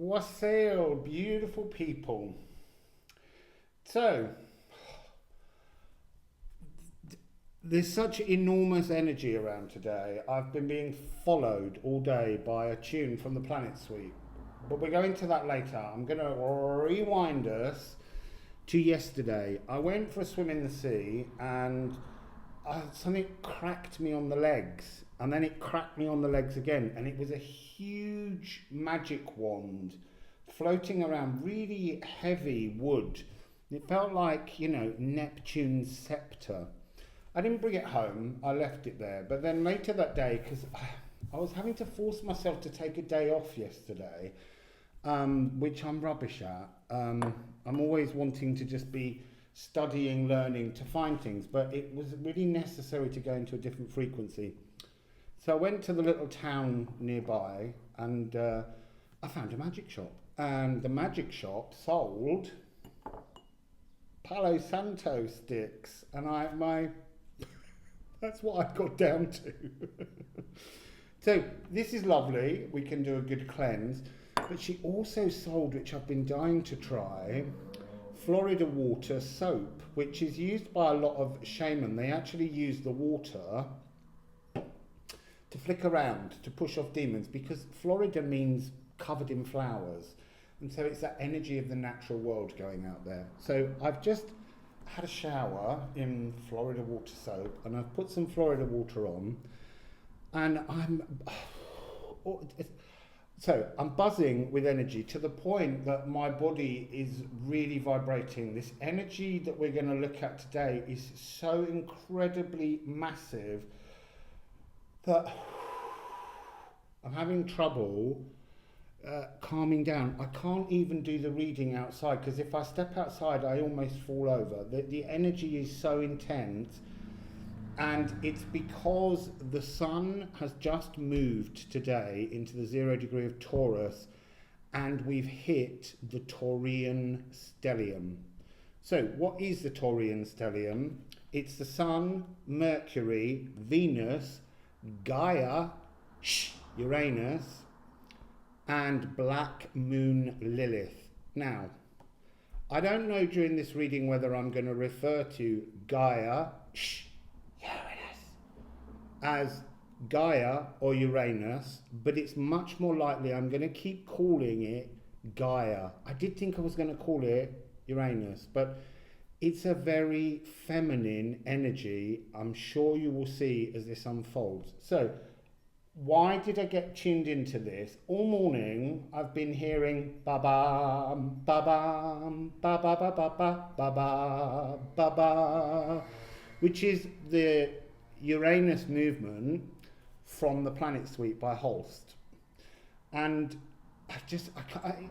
Wassail, beautiful people. So, there's such enormous energy around today. I've been being followed all day by a tune from the Planet Suite. But we're going to that later. I'm going to rewind us to yesterday. I went for a swim in the sea and something cracked me on the legs. And then it cracked me on the legs again. And it was a huge magic wand floating around, really heavy wood. It felt like, you know, Neptune's scepter. I didn't bring it home, I left it there. But then later that day, because I was having to force myself to take a day off yesterday, which I'm rubbish at. I'm always wanting to just be studying, learning, to find things, but it was really necessary to go into a different frequency. So I went to the little town nearby and I found a magic shop. And the magic shop sold Palo Santo sticks, and that's what I got down to. So this is lovely, we can do a good cleanse, but she also sold, which I've been dying to try, Florida water soap, which is used by a lot of shaman. They actually use the water to flick around, to push off demons, because Florida means covered in flowers. And so it's that energy of the natural world going out there. So I've just had a shower in Florida water soap, and I've put some Florida water on, and I'm buzzing with energy to the point that my body is really vibrating. This energy that we're going to look at today is so incredibly massive that I'm having trouble calming down. I can't even do the reading outside, because if I step outside I almost fall over. The energy is so intense, and it's because the sun has just moved today into the 0 degree of Taurus, and we've hit the Taurian stellium. So what is the Taurian stellium? It's the Sun, Mercury, Venus, Gaïa, Uranus, and Black Moon Lilith. Now, I don't know during this reading whether I'm going to refer to Gaïa, Uranus, as Gaïa or Uranus, but it's much more likely I'm going to keep calling it Gaïa. I did think I was going to call it Uranus, but it's a very feminine energy. I'm sure you will see as this unfolds. So, why did I get tuned into this? All morning I've been hearing ba-ba, ba-ba, ba-ba, ba-ba, ba-ba, ba-ba, which is the Uranus movement from the Planet Suite by Holst. And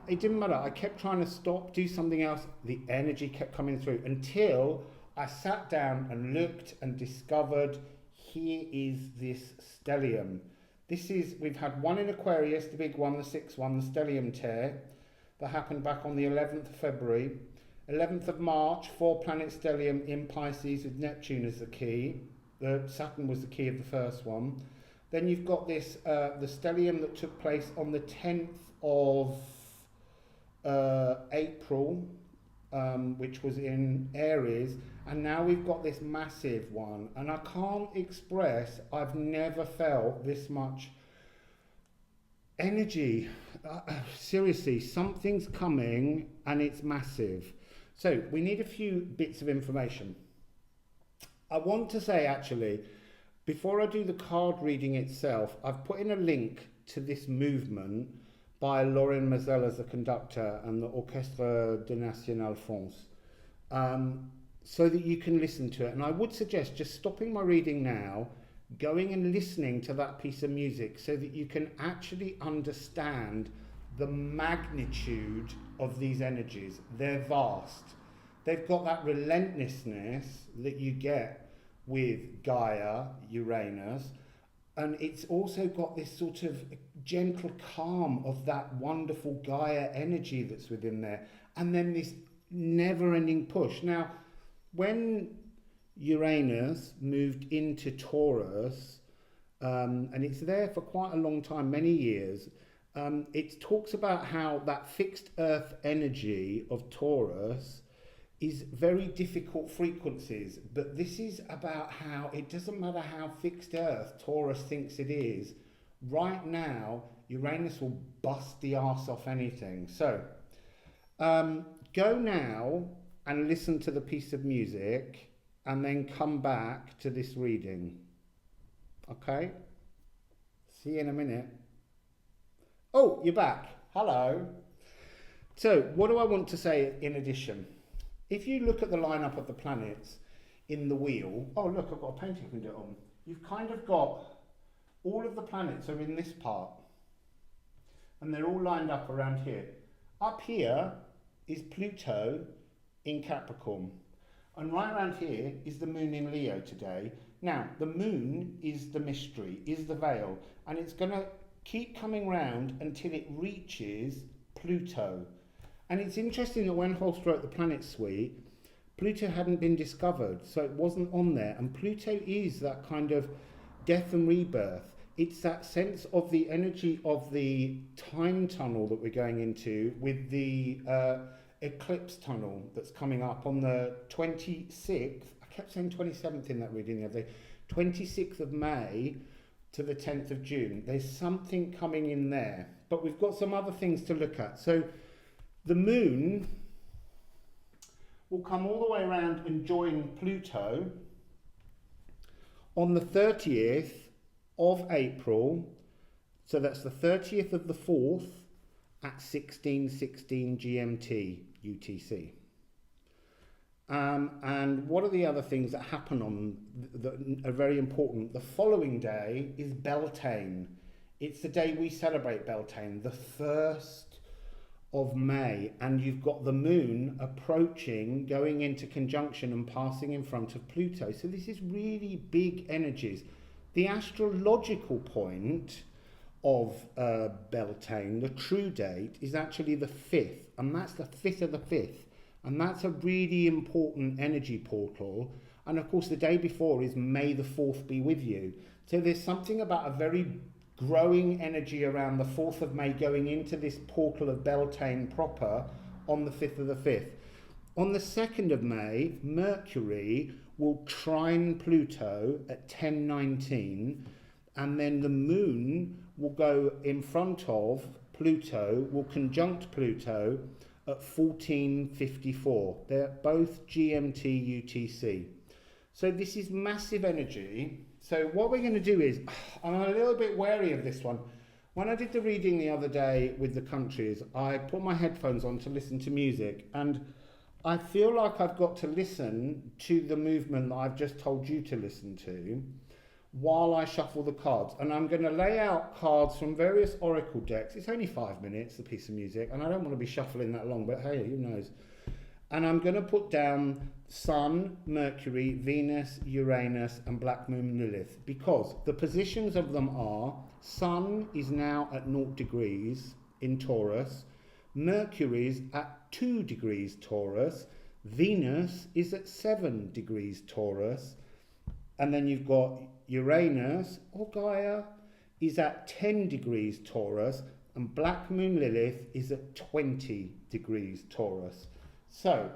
it didn't matter. I kept trying to stop, do something else. The energy kept coming through until I sat down and looked and discovered here is this stellium. We've had one in Aquarius, the big one, the 6th one, the stellium tear, that happened back on the 11th of February. 11th of March, 4-planet stellium in Pisces with Neptune as the key. Saturn was the key of the first one. Then you've got this, the stellium that took place on the 10th of April, which was in Aries. And now we've got this massive one, and I can't express, I've never felt this much energy. Seriously, something's coming and it's massive. So we need a few bits of information. I want to say, actually, before I do the card reading itself, I've put in a link to this movement by Lauren Mazel as the conductor and the Orchestre de National France. So that you can listen to it. And I would suggest just stopping my reading now, going and listening to that piece of music so that you can actually understand the magnitude of these energies. They're vast. They've got that relentlessness that you get with Gaia, Uranus, and it's also got this sort of gentle calm of that wonderful Gaia energy that's within there, and then this never-ending push. Now, when Uranus moved into Taurus, and it's there for quite a long time, many years, it talks about how that fixed earth energy of Taurus is very difficult frequencies, but this is about how it doesn't matter how fixed earth Taurus thinks it is. Right now, Uranus will bust the arse off anything. So, go now and listen to the piece of music and then come back to this reading. Okay? See you in a minute. Oh, you're back. Hello. So, what do I want to say in addition? If you look at the lineup of the planets in the wheel, oh look, I've got a painting you can do it on. You've kind of got all of the planets are in this part, and they're all lined up around here. Up here is Pluto in Capricorn, and right around here is the moon in Leo today. Now, the moon is the mystery, is the veil, and it's going to keep coming round until it reaches Pluto. And it's interesting that when Holst wrote the Planet Suite, Pluto hadn't been discovered, so it wasn't on there. And Pluto is that kind of death and rebirth. It's that sense of the energy of the time tunnel that we're going into with the eclipse tunnel that's coming up on the 26th. I kept saying 27th in that reading the other day. 26th of May to the 10th of June. There's something coming in there. But we've got some other things to look at. So the moon will come all the way around and join Pluto on the 30th of April. So that's the 30th of the 4th at 16:16 GMT UTC. And what are the other things that happen on that are very important? The following day is Beltane. It's the day we celebrate Beltane, the 1st of May, and you've got the moon approaching, going into conjunction and passing in front of Pluto. So this is really big energies. The astrological point of Beltane, the true date, is actually the 5th, and that's the 5th of the 5th, and that's a really important energy portal. And of course the day before is May the 4th be with you. So there's something about a very growing energy around the 4th of May going into this portal of Beltane proper on the 5th of the 5th. On the 2nd of May, Mercury will trine Pluto at 10:19, and then the moon will go in front of Pluto, will conjunct Pluto at 14:54. They're both GMT UTC. So this is massive energy. So what we're going to do is, I'm a little bit wary of this one. When I did the reading the other day with the countries, I put my headphones on to listen to music, and I feel like I've got to listen to the movement that I've just told you to listen to while I shuffle the cards. And I'm going to lay out cards from various oracle decks. It's only 5 minutes, the piece of music, and I don't want to be shuffling that long, but hey, who knows? And I'm going to put down Sun, Mercury, Venus, Uranus, and Black Moon Lilith, because the positions of them are: Sun is now at 0 degrees in Taurus, Mercury's at 2 degrees Taurus, Venus is at 7 degrees Taurus, and then you've got Uranus, or Gaïa, is at 10 degrees Taurus, and Black Moon Lilith is at 20 degrees Taurus. So,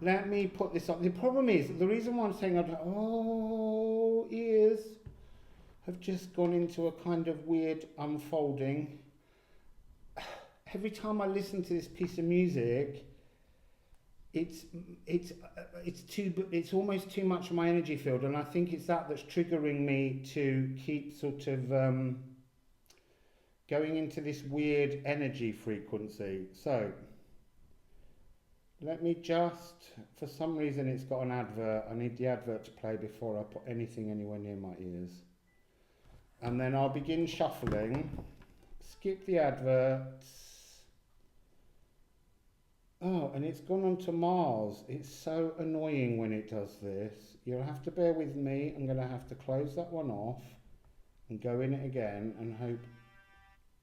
let me put this up. The problem is, the reason why I'm saying, ears have just gone into a kind of weird unfolding. Every time I listen to this piece of music, it's almost too much of my energy field, and I think it's that's triggering me to keep sort of going into this weird energy frequency. So let me just, for some reason it's got an advert. I need the advert to play before I put anything anywhere near my ears. And then I'll begin shuffling. Skip the adverts. Oh, and it's gone on to Mars. It's so annoying when it does this. You'll have to bear with me. I'm going to have to close that one off and go in it again and hope.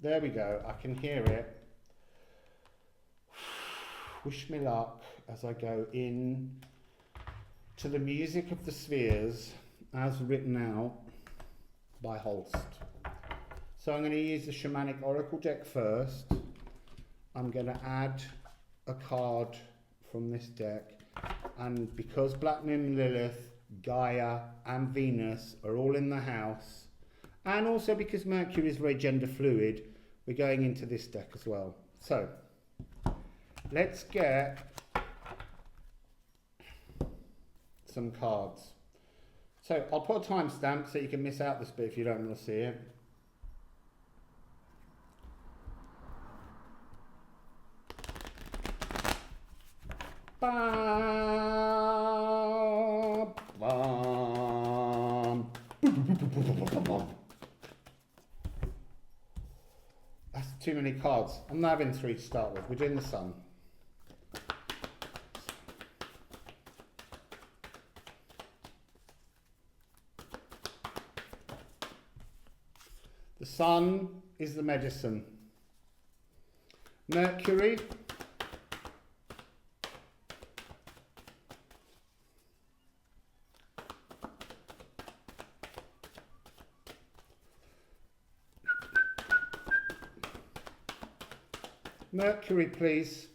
There we go. I can hear it. Wish me luck as I go in to the music of the spheres as written out by Holst. So I'm going to use the Shamanic Oracle deck first. I'm going to add a card from this deck. And because Black Moon Lilith, Gaia and Venus are all in the house, and also because Mercury is very gender fluid, we're going into this deck as well. So let's get some cards. So I'll put a timestamp so you can miss out this bit if you don't want to see it. That's too many cards. I'm not having 3 to start with. We're doing the sun. The sun is the medicine. Mercury Mercury, please.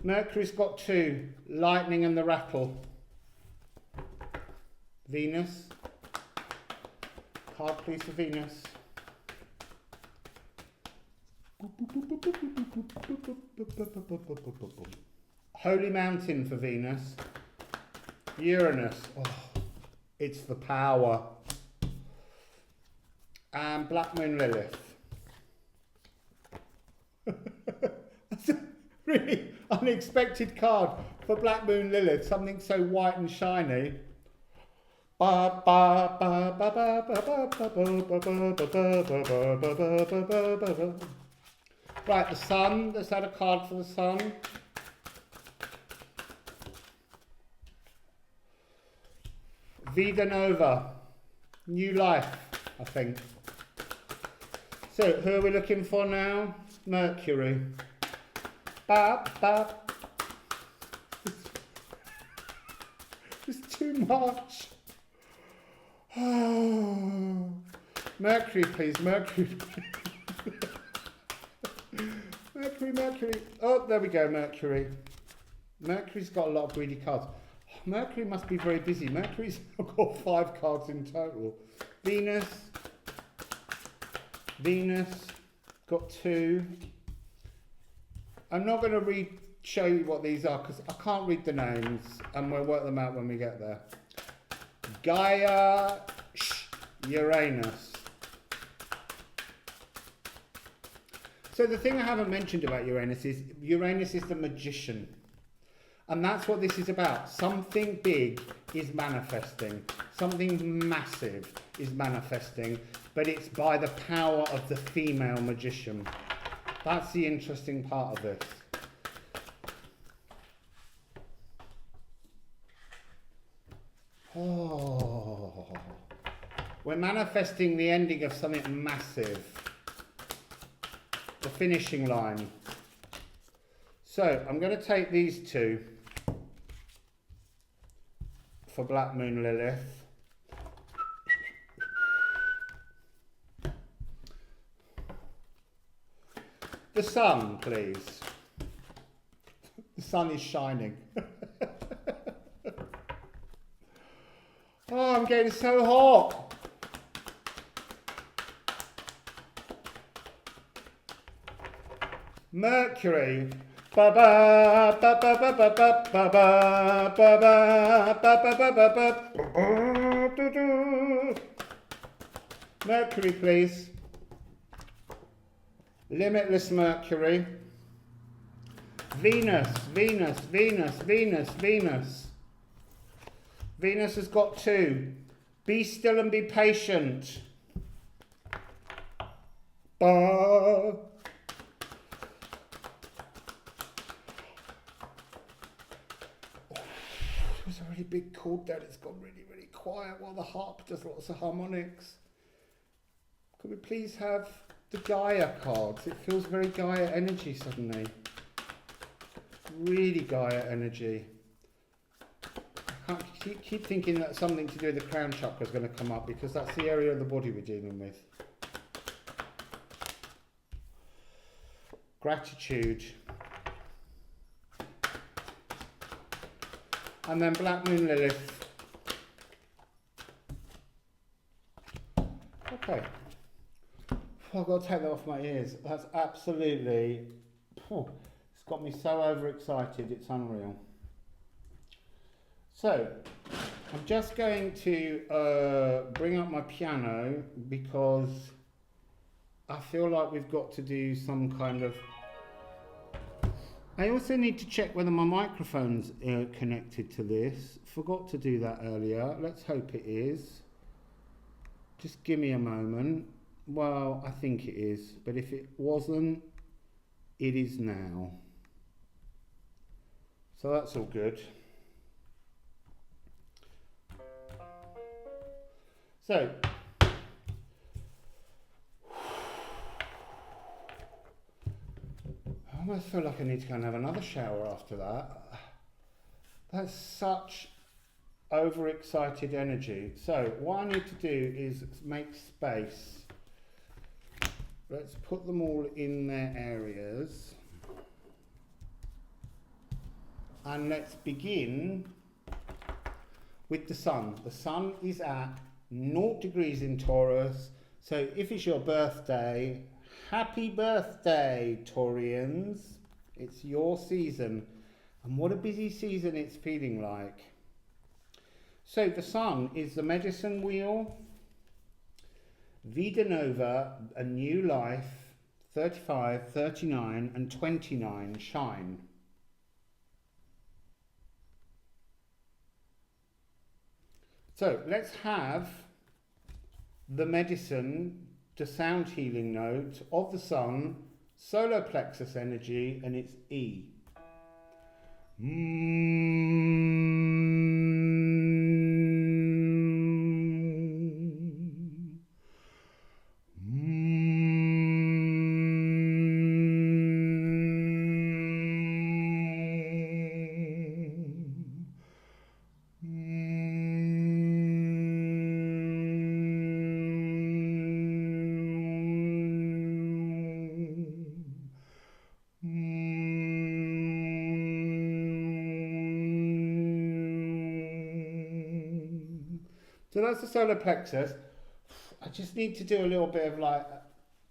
Mercury's got 2, lightning and the rattle. Venus. Card, please, for Venus. Holy Mountain for Venus. Uranus. Oh, it's the power. And Black Moon Lilith. That's a really unexpected card for Black Moon Lilith. Something so white and shiny. Right, the sun. Let's add a card for the sun. Vida Nova. New life, I think. So, who are we looking for now? Mercury. It's too much. Oh. Mercury, please. Mercury. Mercury. Oh, there we go, Mercury. Mercury's got a lot of greedy cards. Mercury must be very busy. Mercury's got 5 cards in total. Venus. Got 2. I'm not going to show you what these are because I can't read the names, and we'll work them out when we get there. Gaïa, Uranus. So the thing I haven't mentioned about Uranus is the magician. And that's what this is about. Something big is manifesting. Something massive is manifesting. But it's by the power of the female magician. That's the interesting part of this. Oh, we're manifesting the ending of something massive. The finishing line. So I'm going to take these 2 for Black Moon Lilith. The sun, please. The sun is shining. Oh, I'm getting so hot. Mercury. Mercury, please. Limitless Mercury. Venus. Venus has got 2. Be still and be patient. It was a really big chord there. It's gone really, really quiet while the harp does lots of harmonics. Could we please have the Gaia cards? It feels very Gaia energy suddenly. Really Gaia energy. I can't keep thinking that something to do with the crown chakra is going to come up, because that's the area of the body we're dealing with. Gratitude. And then Black Moon Lilith. Okay. I've got to take that off my ears. That's absolutely... it's got me so overexcited, it's unreal. So, I'm just going to bring up my piano, because I feel like we've got to do some kind of... I also need to check whether my microphone's connected to this. Forgot to do that earlier. Let's hope it is. Just give me a moment. Well, I think it is, but if it wasn't, it is now. So that's all good. So, I almost feel like I need to go and have another shower after that. That's such overexcited energy. So what I need to do is make space. Let's put them all in their areas. And let's begin with the sun. The sun is at 0 degrees in Taurus. So if it's your birthday, happy birthday, Taurians. It's your season. And what a busy season it's feeling like. So the sun is the medicine wheel, Vida Nova, a new life, 35, 39 and 29 shine. So let's have the medicine, the sound healing note of the sun, solar plexus energy, and it's E. So that's the solar plexus. I just need to do a little bit of like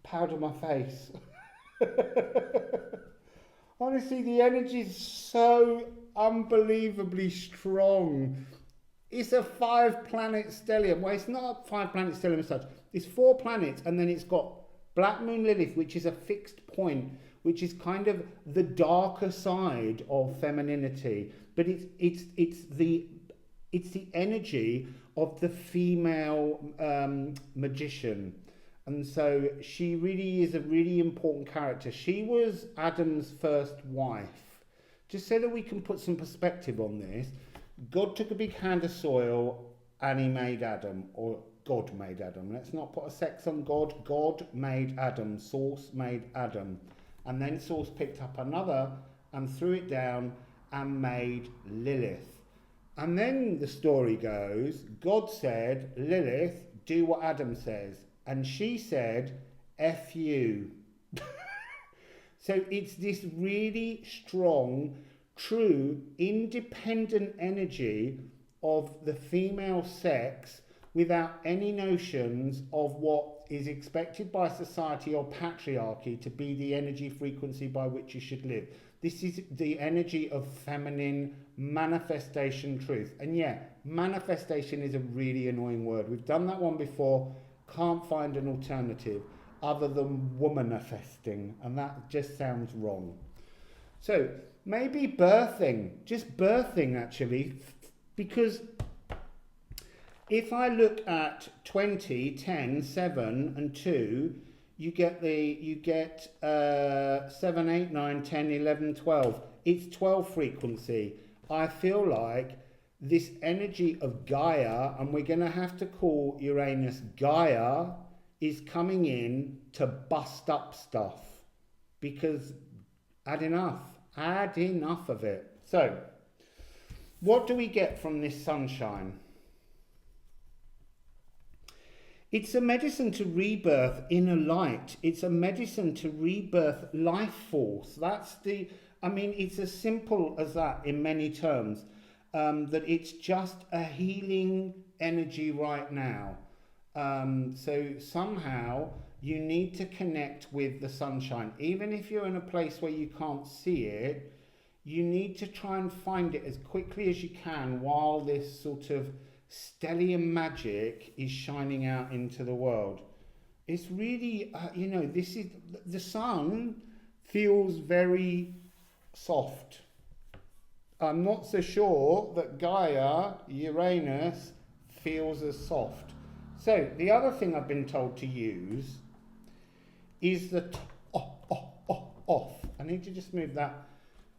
powder my face. Honestly, the energy is so unbelievably strong. It's a 5-planet stellium. Well, it's not a 5-planet stellium as such. It's 4 planets, and then it's got Black Moon Lilith, which is a fixed point, which is kind of the darker side of femininity. But it's the energy of the female magician. And so she really is a really important character. She was Adam's first wife. Just so that we can put some perspective on this, God took a big hand of soil and he made Adam, or God made Adam. Let's not put a sex on God. God made Adam. Source made Adam. And then Source picked up another and threw it down and made Lilith. And then the story goes, God said, Lilith, do what Adam says. And she said, F you. So it's this really strong, true, independent energy of the female sex without any notions of what is expected by society or patriarchy to be the energy frequency by which you should live. This is the energy of feminine manifestation truth. And yeah, manifestation is a really annoying word. We've done that one before. Can't find an alternative other than womanifesting, and that just sounds wrong. So maybe birthing, just birthing actually, because if I look at 20, 10, 7 and 2, you get 7, 8, 9, 10, 11, 12. It's 12 frequency. I feel like this energy of Gaïa, and we're going to have to call Uranus Gaïa, is coming in to bust up stuff, because add enough of it. So What do we get from this sunshine? It's a medicine to rebirth inner light. It's a medicine to rebirth life force. That's the, I mean, it's as simple as that in many terms, that it's just a healing energy right now. So somehow you need to connect with the sunshine. Even if you're in a place where you can't see it, you need to try and find it as quickly as you can while this sort of stellium magic is shining out into the world. It's really, you know, this is, the sun feels very soft. I'm not so sure that Gaïa, Uranus, feels as soft. So the other thing I've been told to use is the off. I need to just move that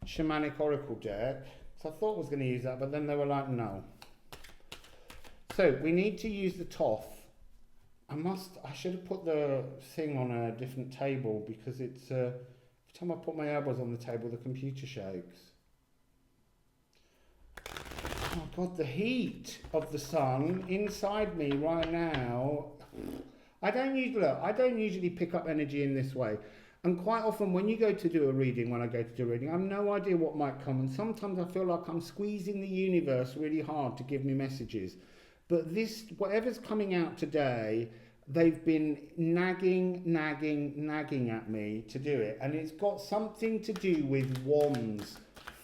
shamanic oracle deck. So I thought I was going to use that, but then they were like, no. So we need to use the Thoth. I should have put the thing on a different table because it's, every time I put my elbows on the table, the computer shakes. Oh God, the heat of the sun inside me right now. I don't usually pick up energy in this way. And quite often when you go to do a reading, when I go to do a reading, I have no idea what might come. And sometimes I feel like I'm squeezing the universe really hard to give me messages. But this, whatever's coming out today, they've been nagging at me to do it. And it's got something to do with wands,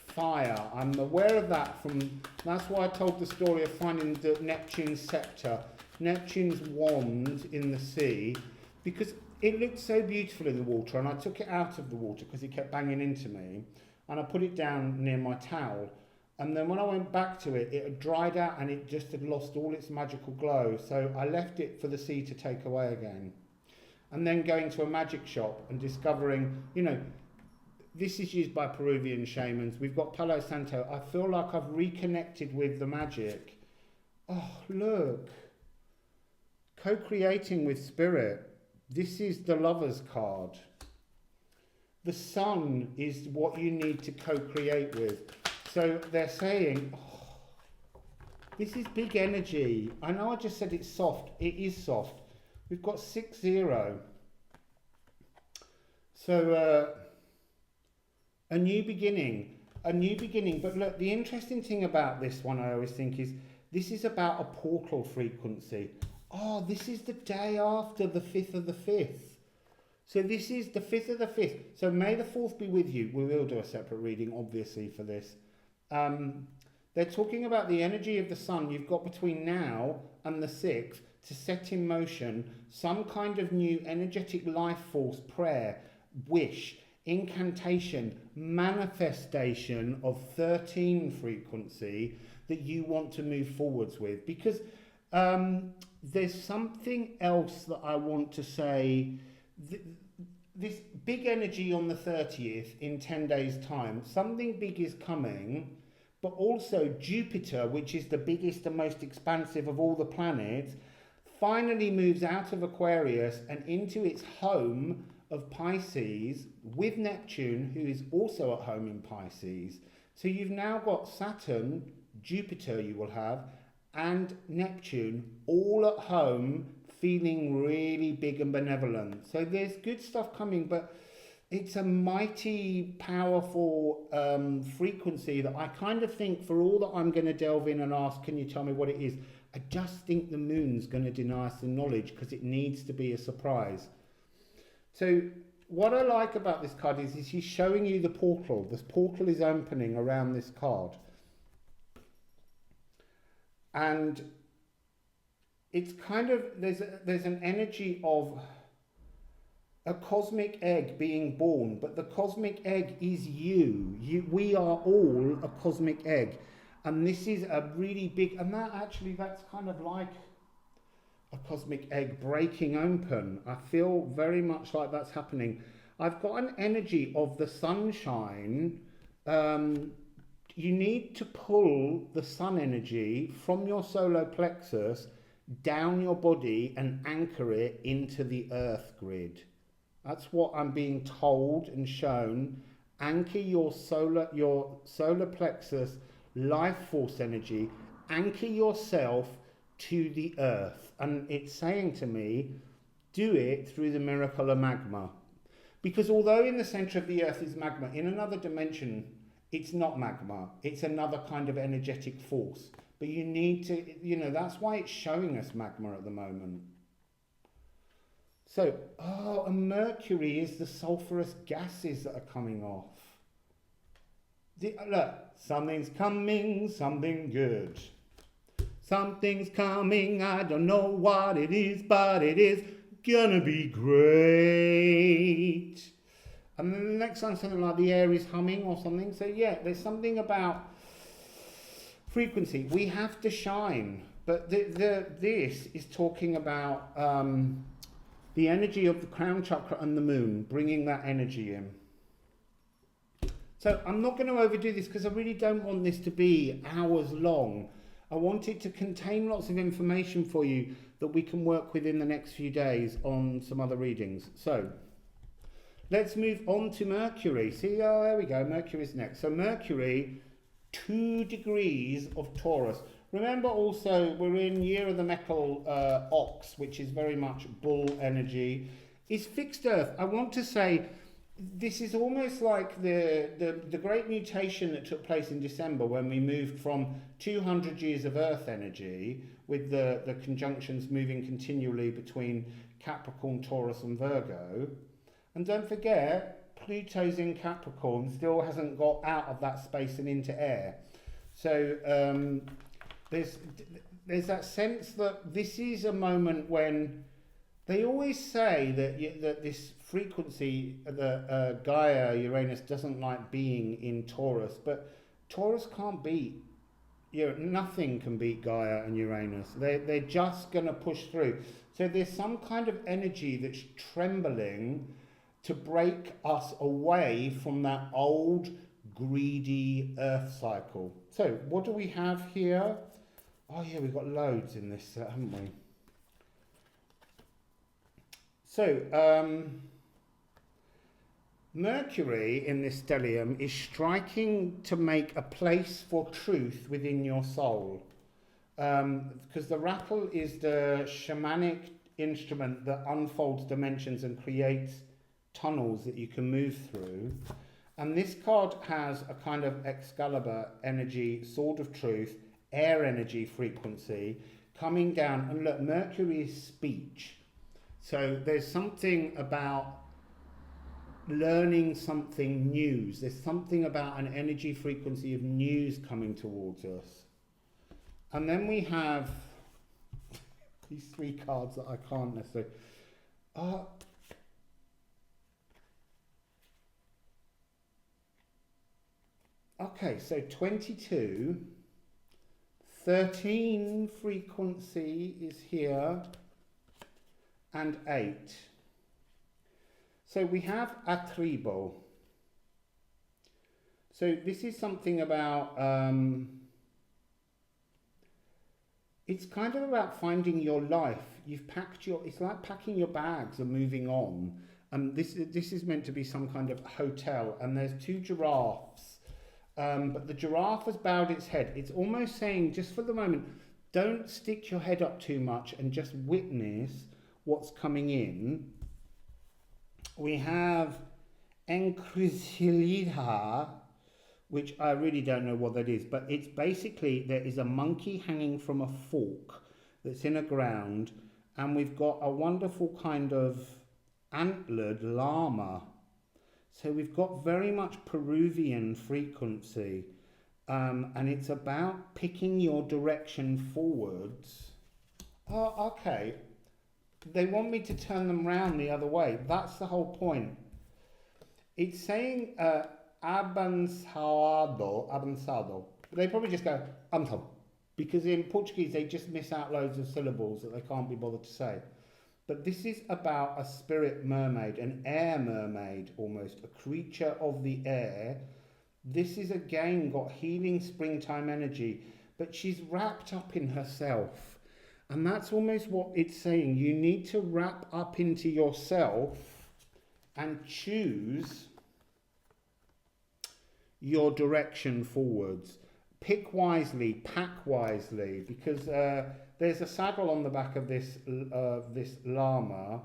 fire. I'm aware of that from, that's why I told the story of finding the Neptune's scepter, Neptune's wand in the sea, because it looked so beautiful in the water, and I took it out of the water because it kept banging into me, and I put it down near my towel. And then when I went back to it, it had dried out and it just had lost all its magical glow. So I left it for the sea to take away again. And then going to a magic shop and discovering, you know, this is used by Peruvian shamans. We've got Palo Santo. I feel like I've reconnected with the magic. Oh, look. Co-creating with spirit. This is the Lover's card. The sun is what you need to co-create with. So they're saying, oh, this is big energy. I know I just said it's soft. It is soft. We've got 6-0. So a new beginning. But look, the interesting thing about this one I always think is this is about a portal frequency. Oh, this is the day after the 5th of the 5th. So this is the 5th of the 5th. So may the 4th be with you. We will do a separate reading, obviously, for this. They're talking about the energy of the sun you've got between now and the 6th to set in motion some kind of new energetic life force, prayer, wish, incantation, manifestation of 13 frequency that you want to move forwards with. Because there's something else that I want to say. This big energy on the 30th in 10 days' time, something big is coming, but also Jupiter, which is the biggest and most expansive of all the planets, finally moves out of Aquarius and into its home of Pisces with Neptune, who is also at home in Pisces. So you've now got Saturn, Jupiter you will have, and Neptune all at home, feeling really big and benevolent. So there's good stuff coming, but it's a mighty, powerful frequency that I kind of think, for all that I'm going to delve in and ask, can you tell me what it is? I just think the moon's going to deny us the knowledge because it needs to be a surprise. So what I like about this card is he's showing you the portal. This portal is opening around this card. And it's kind of, there's an energy of a cosmic egg being born, but the cosmic egg is you. We are all a cosmic egg. And this is a really big, and that's kind of like a cosmic egg breaking open. I feel very much like that's happening. I've got an energy of the sunshine. You need to pull the sun energy from your solar plexus down your body and anchor it into the earth grid. That's what I'm being told and shown. Anchor your solar plexus life force energy. Anchor yourself to the earth. And it's saying to me, do it through the miracle of magma. Because although in the center of the earth is magma, in another dimension, it's not magma. It's another kind of energetic force. But you need to, that's why it's showing us magma at the moment. So, and Mercury is the sulfurous gases that are coming off. Look, something's coming, something good. Something's coming, I don't know what it is, but it is gonna be great. And then the next one, something like the air is humming or something. So yeah, there's something about frequency. We have to shine. But this is talking about the energy of the crown chakra and the moon, bringing that energy in. So I'm not going to overdo this because I really don't want this to be hours long. I want it to contain lots of information for you that we can work with in the next few days on some other readings. So let's move on to Mercury. See, there we go. Mercury's next. So Mercury, 2 degrees of Taurus. Remember also, we're in year of the Mekal ox, which is very much bull energy. Is fixed earth. I want to say this is almost like the great mutation that took place in December when we moved from 200 years of earth energy with the conjunctions moving continually between Capricorn, Taurus and Virgo. And don't forget, Pluto's in Capricorn, still hasn't got out of that space and into air. So there's that sense that this is a moment when they always say that this frequency, the Gaïa, Uranus, doesn't like being in Taurus, but Taurus can't beat, nothing can beat Gaïa and Uranus. They're just going to push through. So there's some kind of energy that's trembling to break us away from that old, greedy earth cycle. So what do we have here? Oh yeah, we've got loads in this set, haven't we? So, Mercury in this stellium is striking to make a place for truth within your soul. Because the rattle is the shamanic instrument that unfolds dimensions and creates tunnels that you can move through. And this card has a kind of Excalibur energy, sword of truth, air energy frequency coming down. And look, Mercury is speech. So there's something about learning something new. There's something about an energy frequency of news coming towards us. And then we have these 3 cards that I can't necessarily... okay, so 22, 13 frequency is here, and 8. So we have Atribo. So this is something about, it's kind of about finding your life. You've packed it's like packing your bags and moving on. And this is meant to be some kind of hotel, and there's 2 giraffes. But the giraffe has bowed its head. It's almost saying, just for the moment, don't stick your head up too much and just witness what's coming in. We have Encrucijada, which I really don't know what that is, but it's basically, there is a monkey hanging from a fork that's in a ground, and we've got a wonderful kind of antlered llama. So we've got very much Peruvian frequency, and it's about picking your direction forwards. Oh, okay. They want me to turn them round the other way. That's the whole point. It's saying avançado. They probably just go anto, because in Portuguese they just miss out loads of syllables that they can't be bothered to say. But this is about a spirit mermaid, an air mermaid almost, a creature of the air. This is again got healing springtime energy, but she's wrapped up in herself. And that's almost what it's saying. You need to wrap up into yourself and choose your direction forwards. pick wisely, pack wisely, because there's a saddle on the back of this llama.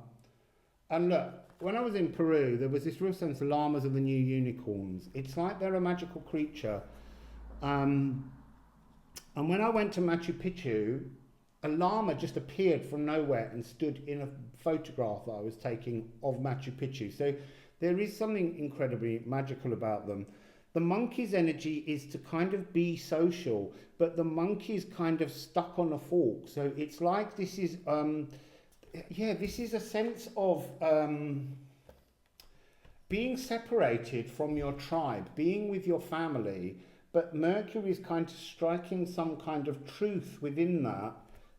And look, when I was in Peru, there was this real sense of llamas are the new unicorns. It's like they're a magical creature. And when I went to Machu Picchu, a llama just appeared from nowhere and stood in a photograph that I was taking of Machu Picchu. So there is something incredibly magical about them. The monkey's energy is to kind of be social, but the monkey is kind of stuck on a fork. So it's like this is, this is a sense of being separated from your tribe, being with your family, but Mercury is kind of striking some kind of truth within that.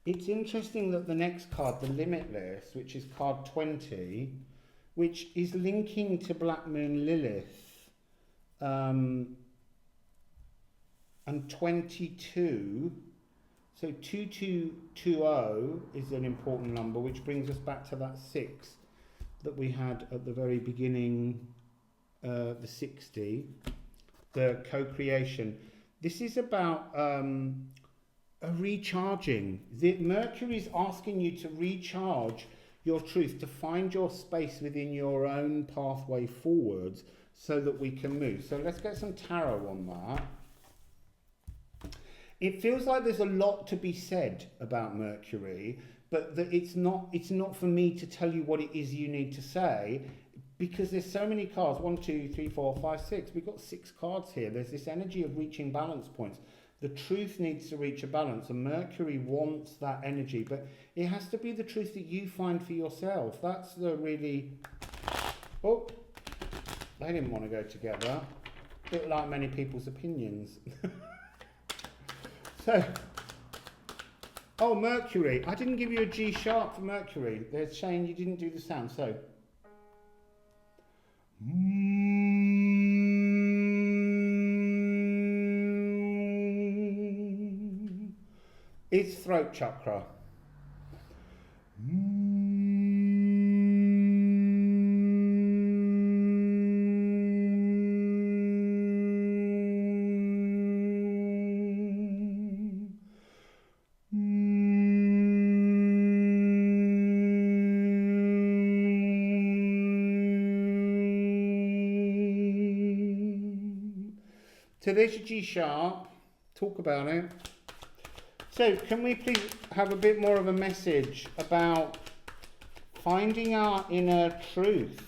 It's interesting that the next card, the Limitless, which is card 20, which is linking to Black Moon Lilith, and 22, so 2220 is an important number, which brings us back to that 6 that we had at the very beginning, the 60, the co-creation. This is about a recharging. Mercury is asking you to recharge your truth, to find your space within your own pathway forwards so that we can move. So let's get some tarot on that. It feels like there's a lot to be said about Mercury, but that it's not for me to tell you what it is you need to say, because there's so many cards. 1, 2, 3, 4, 5, 6. We've got 6 cards here. There's this energy of reaching balance points. The truth needs to reach a balance, and Mercury wants that energy, but it has to be the truth that you find for yourself. That's the really... Oh, they didn't want to go together. A bit like many people's opinions. So, oh, Mercury. I didn't give you a G sharp for Mercury. There's Shane, you didn't do the sound, so... It's throat chakra. So there's your G sharp. Talk about it. So can we please have a bit more of a message about finding our inner truth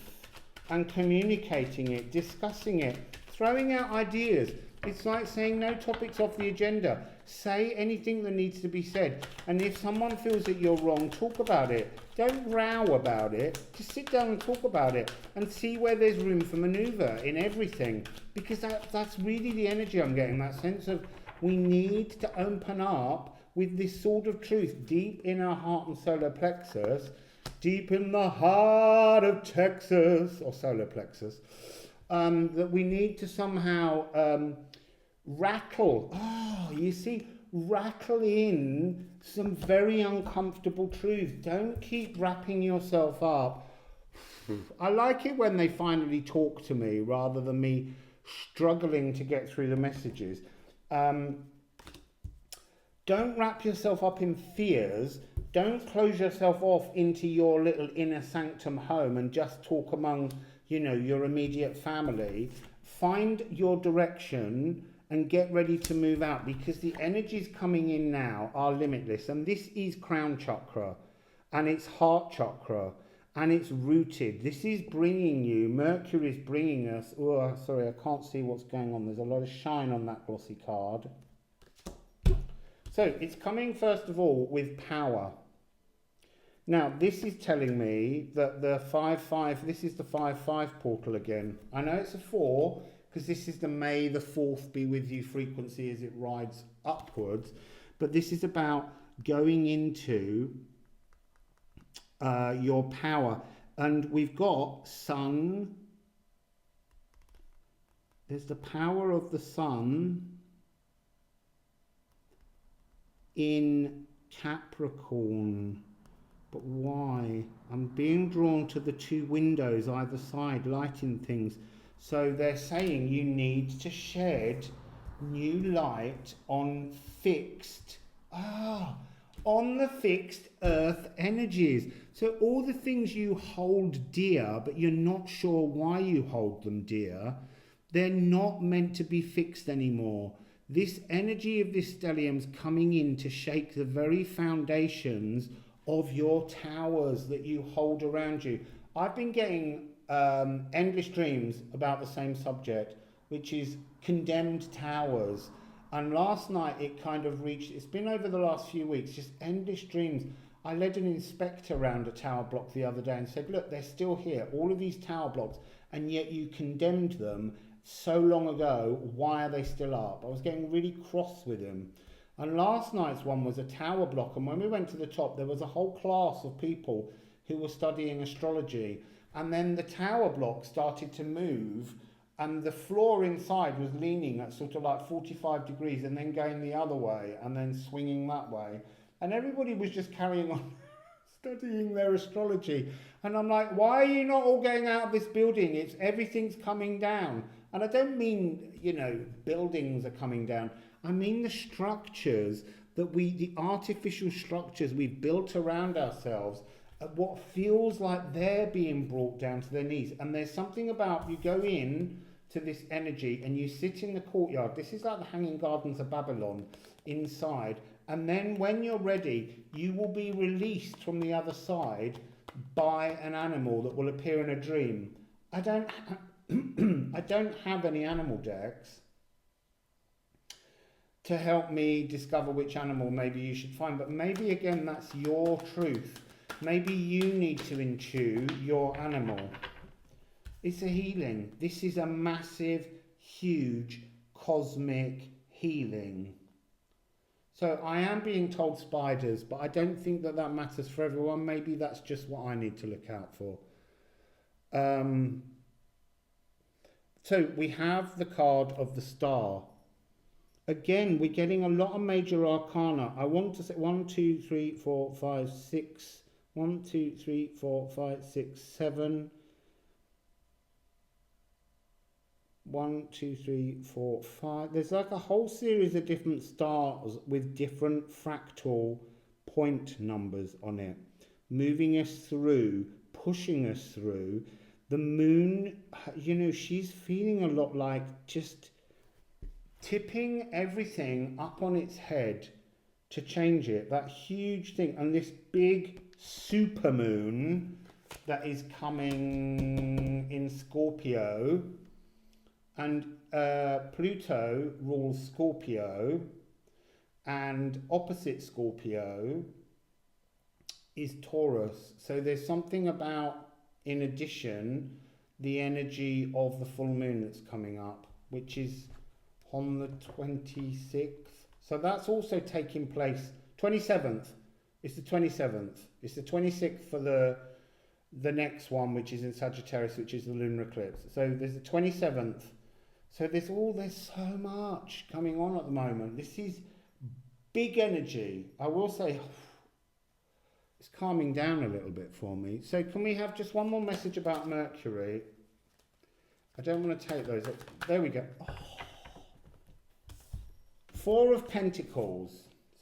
and communicating it, discussing it, throwing out ideas. It's like saying no topics off the agenda. Say anything that needs to be said. And if someone feels that you're wrong, talk about it. Don't row about it. Just sit down and talk about it and see where there's room for maneuver in everything. Because that's really the energy I'm getting, that sense of we need to open up with this sort of truth deep in our heart and solar plexus, deep in the heart of Texas, or solar plexus, that we need to somehow rattle in some very uncomfortable truth. Don't keep wrapping yourself up. I like it when they finally talk to me rather than me struggling to get through the messages. Don't wrap yourself up in fears. Don't close yourself off into your little inner sanctum home and just talk among, your immediate family. Find your direction and get ready to move out, because the energies coming in now are limitless. And this is crown chakra and it's heart chakra and it's rooted. This is bringing you, Mercury is bringing us, oh, sorry, I can't see what's going on. There's a lot of shine on that glossy card. So it's coming first of all with power. Now this is telling me that the 5-5, this is the 5-5 portal again. I know it's a 4 because this is the May the 4th be with you frequency as it rides upwards. But this is about going into your power. And we've got sun. There's the power of the sun in Capricorn. But why? I'm being drawn to the 2 windows either side, lighting things. So they're saying you need to shed new light on fixed, on the fixed earth energies. So all the things you hold dear, but you're not sure why you hold them dear, they're not meant to be fixed anymore. This energy of this stellium's coming in to shake the very foundations of your towers that you hold around you. I've been getting endless dreams about the same subject, which is condemned towers. And last night it kind of reached, it's been over the last few weeks, just endless dreams. I led an inspector around a tower block the other day and said, look, they're still here, all of these tower blocks, and yet you condemned them so long ago. Why are they still up? I was getting really cross with him. And last night's one was a tower block, and when we went to the top, there was a whole class of people who were studying astrology, and then the tower block started to move, and the floor inside was leaning at sort of like 45 degrees and then going the other way and then swinging that way. And everybody was just carrying on studying their astrology. And I'm like, why are you not all going out of this building? Everything's coming down. And I don't mean, buildings are coming down. I mean the structures the artificial structures we've built around ourselves, what feels like they're being brought down to their knees. And there's something about, you go in to this energy and you sit in the courtyard. This is like the Hanging Gardens of Babylon inside. And then when you're ready, you will be released from the other side by an animal that will appear in a dream. I don't have any animal decks to help me discover which animal maybe you should find. But maybe, again, that's your truth. Maybe you need to intune your animal. It's a healing. This is a massive, huge, cosmic healing. So I am being told spiders, but I don't think that matters for everyone. Maybe that's just what I need to look out for. So we have the card of the star. Again, we're getting a lot of major arcana. I want to say 1, 2, 3, 4, 5, 6. 1, 2, 3, 4, 5, 6, 7. 1, 2, 3, 4, 5. There's like a whole series of different stars with different fractal point numbers on it, moving us through, pushing us through. The moon, she's feeling a lot like just tipping everything up on its head to change it. That huge thing. And this big supermoon that is coming in Scorpio. And Pluto rules Scorpio, and opposite Scorpio is Taurus. So there's something about, in addition, the energy of the full moon that's coming up, which is on the 26th. So that's also taking place, 27th. It's the 27th. It's the 26th for the next one, which is in Sagittarius, which is the lunar eclipse. So there's the 27th. So there's so much coming on at the moment. This is big energy. I will say it's calming down a little bit for me. So can we have just one more message about Mercury? I don't want to take those. There we go. Oh. 4 of Pentacles.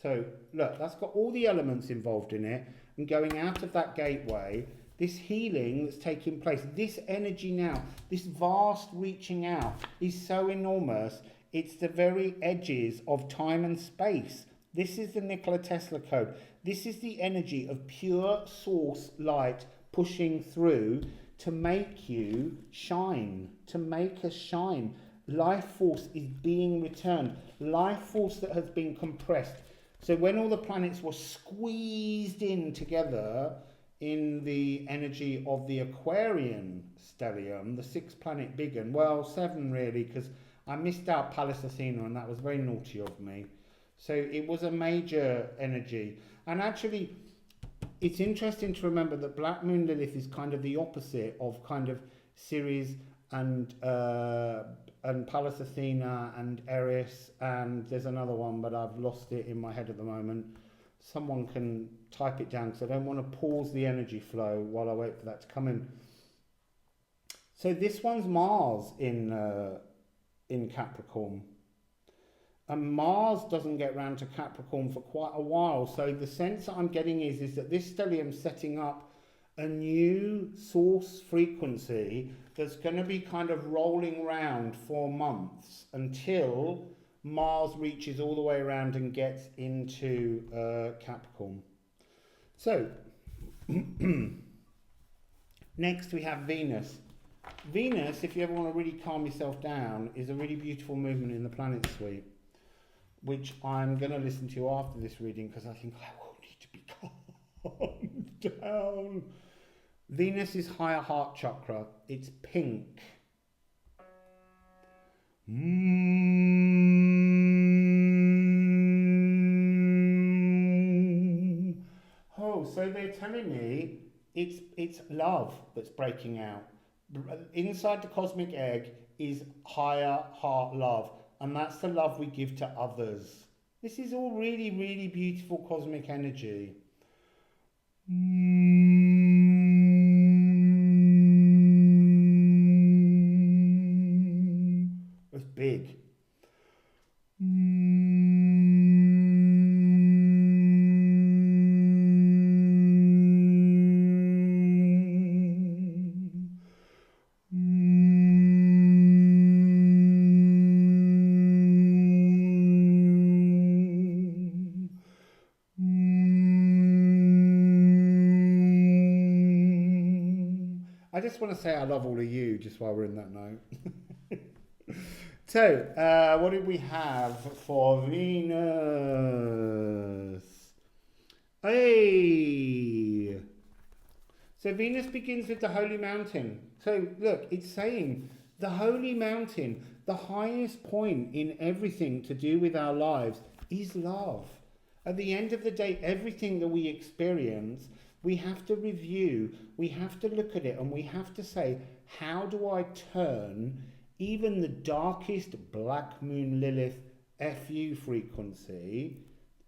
So look, that's got all the elements involved in it. And going out of that gateway, this healing that's taking place, this energy now, this vast reaching out is so enormous. It's the very edges of time and space. This is the Nikola Tesla code. This is the energy of pure source light pushing through to make you shine, to make us shine. Life force is being returned. Life force that has been compressed. So when all the planets were squeezed in together, in the energy of the Aquarian stellium, the 6th planet big one, well, 7 really, because I missed out Pallas Athena, and that was very naughty of me. So it was a major energy. And actually, it's interesting to remember that Black Moon Lilith is kind of the opposite of kind of Ceres and Pallas Athena and Eris, and there's another one, but I've lost it in my head at the moment. Someone can type it down, because I don't want to pause the energy flow while I wait for that to come in. So this one's Mars in Capricorn. And Mars doesn't get round to Capricorn for quite a while. So the sense that I'm getting is that this stellium setting up a new source frequency that's going to be kind of rolling round for months until Mars reaches all the way around and gets into Capricorn. So next we have Venus. Venus, if you ever want to really calm yourself down, is a really beautiful movement in the planet suite, which I'm going to listen to after this reading because I think I will need to be calmed down. Venus is higher heart chakra. It's pink. Oh, so they're telling me it's love that's breaking out. Inside the cosmic egg is higher heart love, and that's the love we give to others. This is all really, really beautiful cosmic energy. It's big. I just want to say I love all of you just while we're in that note. So, what did we have for Venus? Hey! So Venus begins with the Holy Mountain. So look, it's saying the Holy Mountain, the highest point in everything to do with our lives is love. At the end of the day, everything that we experience, we have to review, we have to look at it, and we have to say, how do I turn even the darkest Black Moon Lilith FU frequency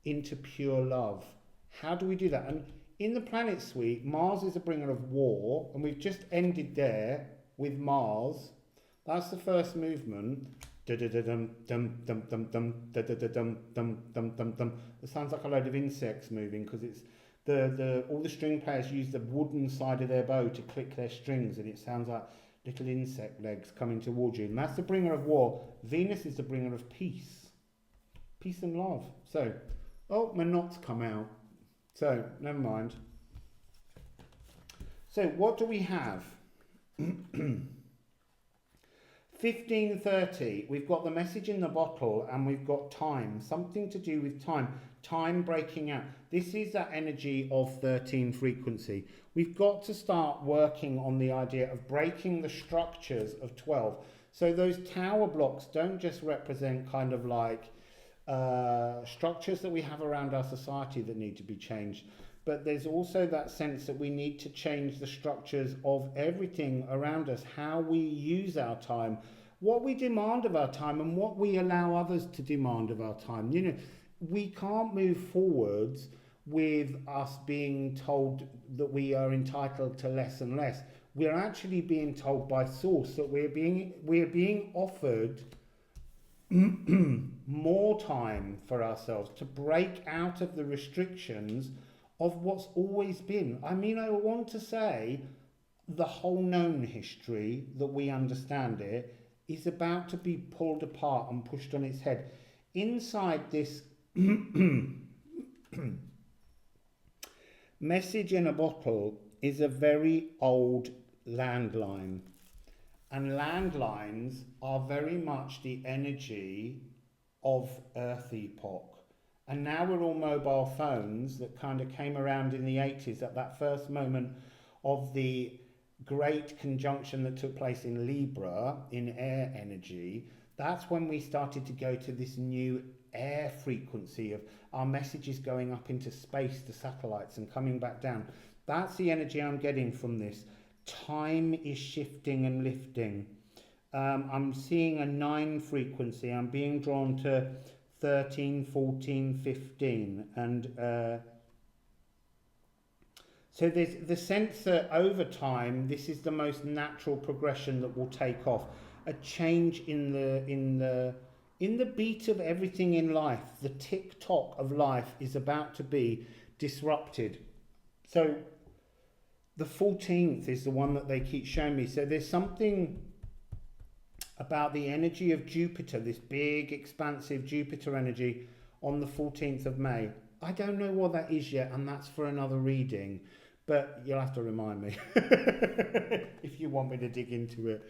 into pure love? How do we do that? And in the planet suite, Mars is a bringer of war, and we've just ended there with Mars. That's the first movement. It sounds like a load of insects moving because it's all the string players use the wooden side of their bow to click their strings, and it sounds like little insect legs coming towards you. And that's the bringer of war. Venus is the bringer of peace. Peace and love. So, oh, my knots come out. So, never mind. So, what do we have? 15:30. We've got the message in the bottle, and we've got time. Something to do with time. Time breaking out. This is that energy of 13 frequency. We've got to start working on the idea of breaking the structures of 12. So those tower blocks don't just represent kind of like structures that we have around our society that need to be changed, but there's also that sense that we need to change the structures of everything around us, how we use our time, what we demand of our time, and what we allow others to demand of our time. You know, we can't move forwards with us being told that we are entitled to less and less. We're actually being told by source that we're being offered more time for ourselves to break out of the restrictions of what's always been. I mean, I want to say the whole known history that we understand it is about to be pulled apart and pushed on its head. Inside this message in a bottle is a very old landline. And landlines are very much the energy of Earth epoch. And now we're all mobile phones that kind of came around in the 80s at that first moment of the great conjunction that took place in Libra in air energy. That's when we started to go to this new air frequency of our messages going up into space to satellites and coming back down. That's the energy I'm getting from this. Time is shifting and lifting. I'm seeing a 9 frequency. I'm being drawn to 13, 14, 15. And so there's the sense that over time, this is the most natural progression that will take off. A change in the In the beat of everything in life, the tick-tock of life is about to be disrupted. So the 14th is the one that they keep showing me. So there's something about the energy of Jupiter, this big, expansive Jupiter energy on the 14th of May. I don't know what that is yet, and that's for another reading, but you'll have to remind me if you want me to dig into it.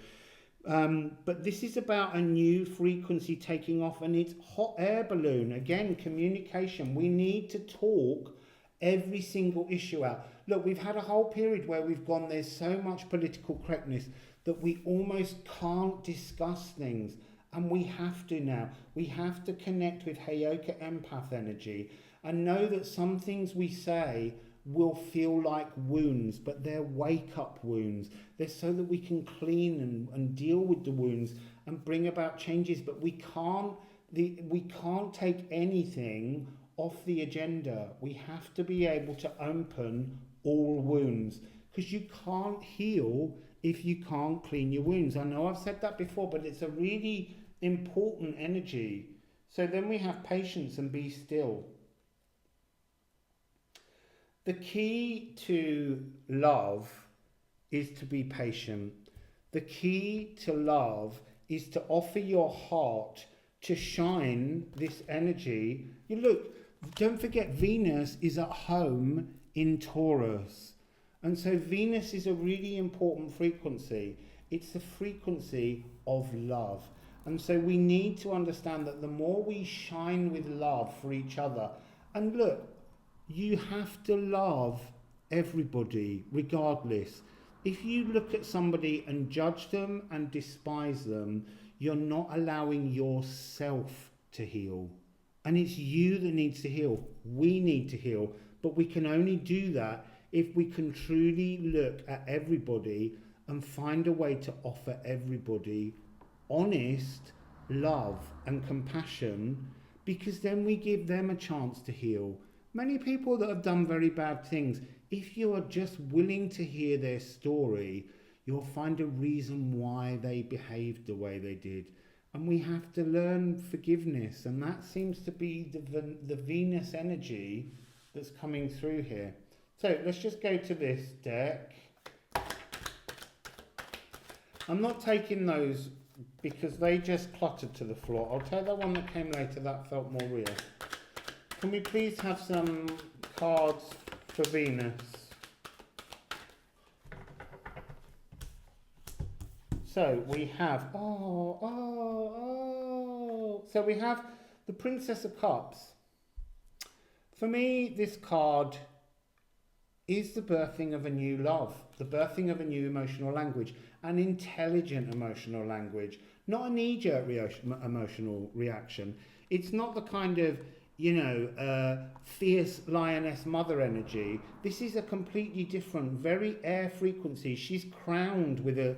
But this is about a new frequency taking off, and it's hot air balloon. Again, communication. We need to talk every single issue out. Look, we've had a whole period where we've gone, there's so much political correctness that we almost can't discuss things. And we have to now. We have to connect with Heyoka empath energy and know that some things we say will feel like wounds, but they're wake-up wounds. They're so that we can clean and deal with the wounds and bring about changes. But we can't take anything off the agenda. We have to be able to open all wounds, because you can't heal if you can't clean your wounds. I know I've said that before, but it's a really important energy. So then we have patience and be still. The key to love is to be patient. The key to love is to offer your heart to shine this energy. You look, don't forget, Venus is at home in Taurus. And so Venus is a really important frequency. It's the frequency of love. And so we need to understand that the more we shine with love for each other, and look, you have to love everybody regardless. If you look at somebody and judge them and despise them, you're not allowing yourself to heal. And it's you that needs to heal. We need to heal. But we can only do that if we can truly look at everybody and find a way to offer everybody honest love and compassion, because then we give them a chance to heal. Many people that have done very bad things, if you are just willing to hear their story, you'll find a reason why they behaved the way they did. And we have to learn forgiveness, and that seems to be the Venus energy that's coming through here. So let's just go to this deck. I'm not taking those because they just cluttered to the floor. I'll take that one that came later, that felt more real. Can we please have some cards for Venus? So we have, so we have the Princess of Cups. For me, this card is the birthing of a new love, the birthing of a new emotional language, an intelligent emotional language, not a knee-jerk emotional reaction. It's not the kind of, fierce lioness mother energy. This is a completely different, very air frequency. She's crowned with a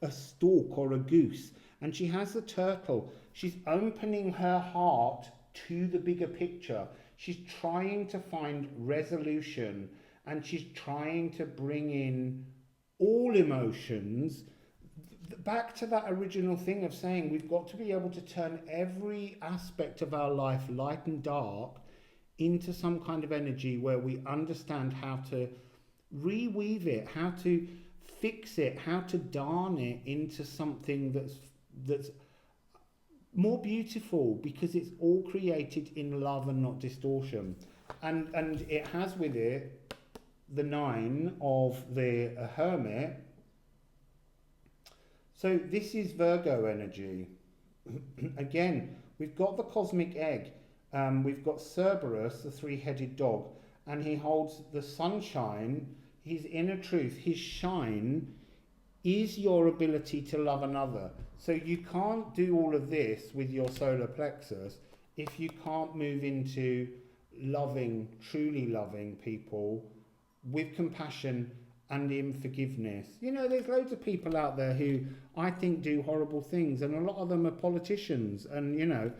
stork or a goose, and she has a turtle. She's opening her heart to the bigger picture. She's trying to find resolution, and she's trying to bring in all emotions back to that original thing of saying we've got to be able to turn every aspect of our life, light and dark, into some kind of energy where we understand how to reweave it, how to fix it, how to darn it into something that's more beautiful, because it's all created in love and not distortion. And it has with it the 9 of the Hermit. So this is Virgo energy. Again, we've got the cosmic egg. We've got Cerberus, the 3-headed dog, and he holds the sunshine, his inner truth. His shine is your ability to love another. So you can't do all of this with your solar plexus if you can't move into loving, truly loving people with compassion and in forgiveness. There's loads of people out there who I think do horrible things, and a lot of them are politicians, and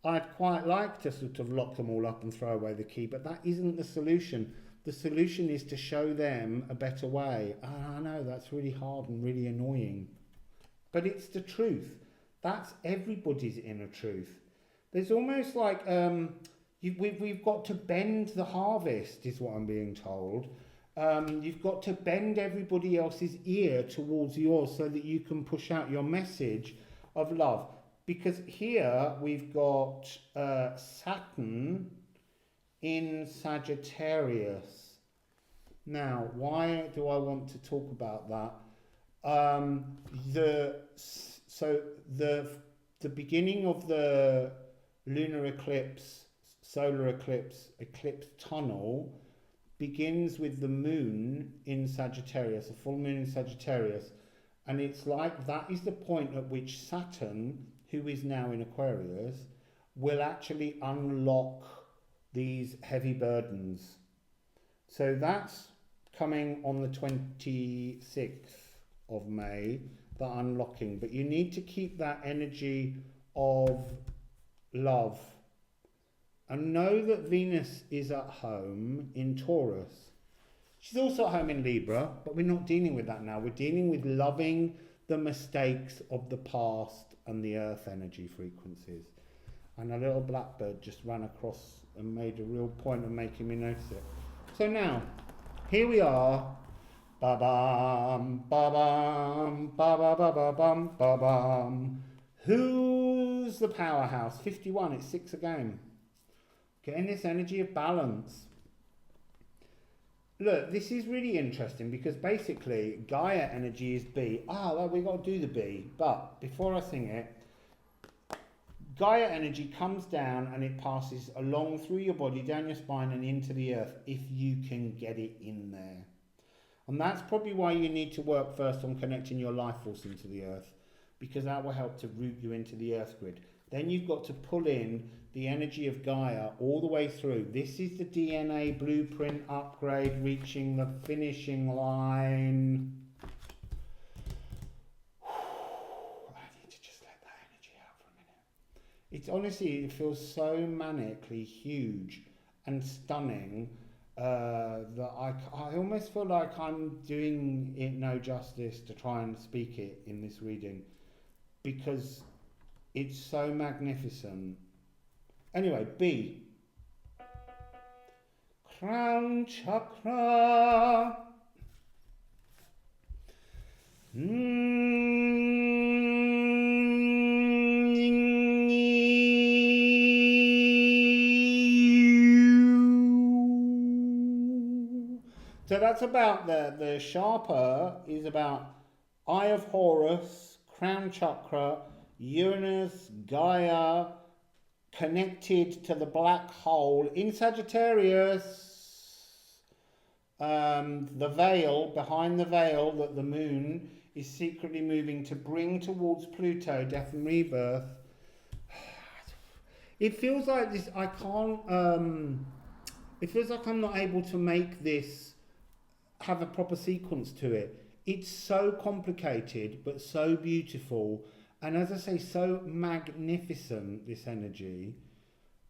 I'd quite like to sort of lock them all up and throw away the key, but that isn't the solution. The solution is to show them a better way. I know that's really hard and really annoying, but it's the truth. That's everybody's inner truth. There's almost like we've got to bend the harvest, is what I'm being told. You've got to bend everybody else's ear towards yours so that you can push out your message of love. Because here we've got Saturn in Sagittarius. Now, why do I want to talk about that? The beginning of the lunar eclipse, solar eclipse tunnel begins with the moon in Sagittarius, a full moon in Sagittarius, and it's like that is the point at which Saturn, who is now in Aquarius, will actually unlock these heavy burdens. So that's coming on the 26th of May, the unlocking. But you need to keep that energy of love. And know that Venus is at home in Taurus. She's also at home in Libra, but we're not dealing with that now. We're dealing with loving the mistakes of the past and the earth energy frequencies. And a little blackbird just ran across and made a real point of making me notice it. So now, here we are. Ba-bam, ba-bam, ba-ba-ba-ba-bam, ba-bam. Who's the powerhouse? 51, it's 6 a game. Getting this energy of balance. Look, this is really interesting because basically Gaia energy is B. Well, we've got to do the B. But before I sing it, Gaia energy comes down and it passes along through your body, down your spine and into the earth if you can get it in there. And that's probably why you need to work first on connecting your life force into the earth, because that will help to root you into the earth grid. Then you've got to pull in the energy of Gaia all the way through. This is the DNA blueprint upgrade reaching the finishing line. I need to just let that energy out for a minute. It's honestly, it feels so manically huge and stunning that I almost feel like I'm doing it no justice to try and speak it in this reading, because it's so magnificent. Anyway, B. Crown Chakra. So that's about the sharper is about Eye of Horus, Crown Chakra, Uranus, Gaia, connected to the black hole in Sagittarius. The veil, behind the veil that the moon is secretly moving to bring towards Pluto, death and rebirth. It feels like this, I can't, it feels like I'm not able to make this have a proper sequence to it. It's so complicated, but so beautiful. And as I say, so magnificent, this energy.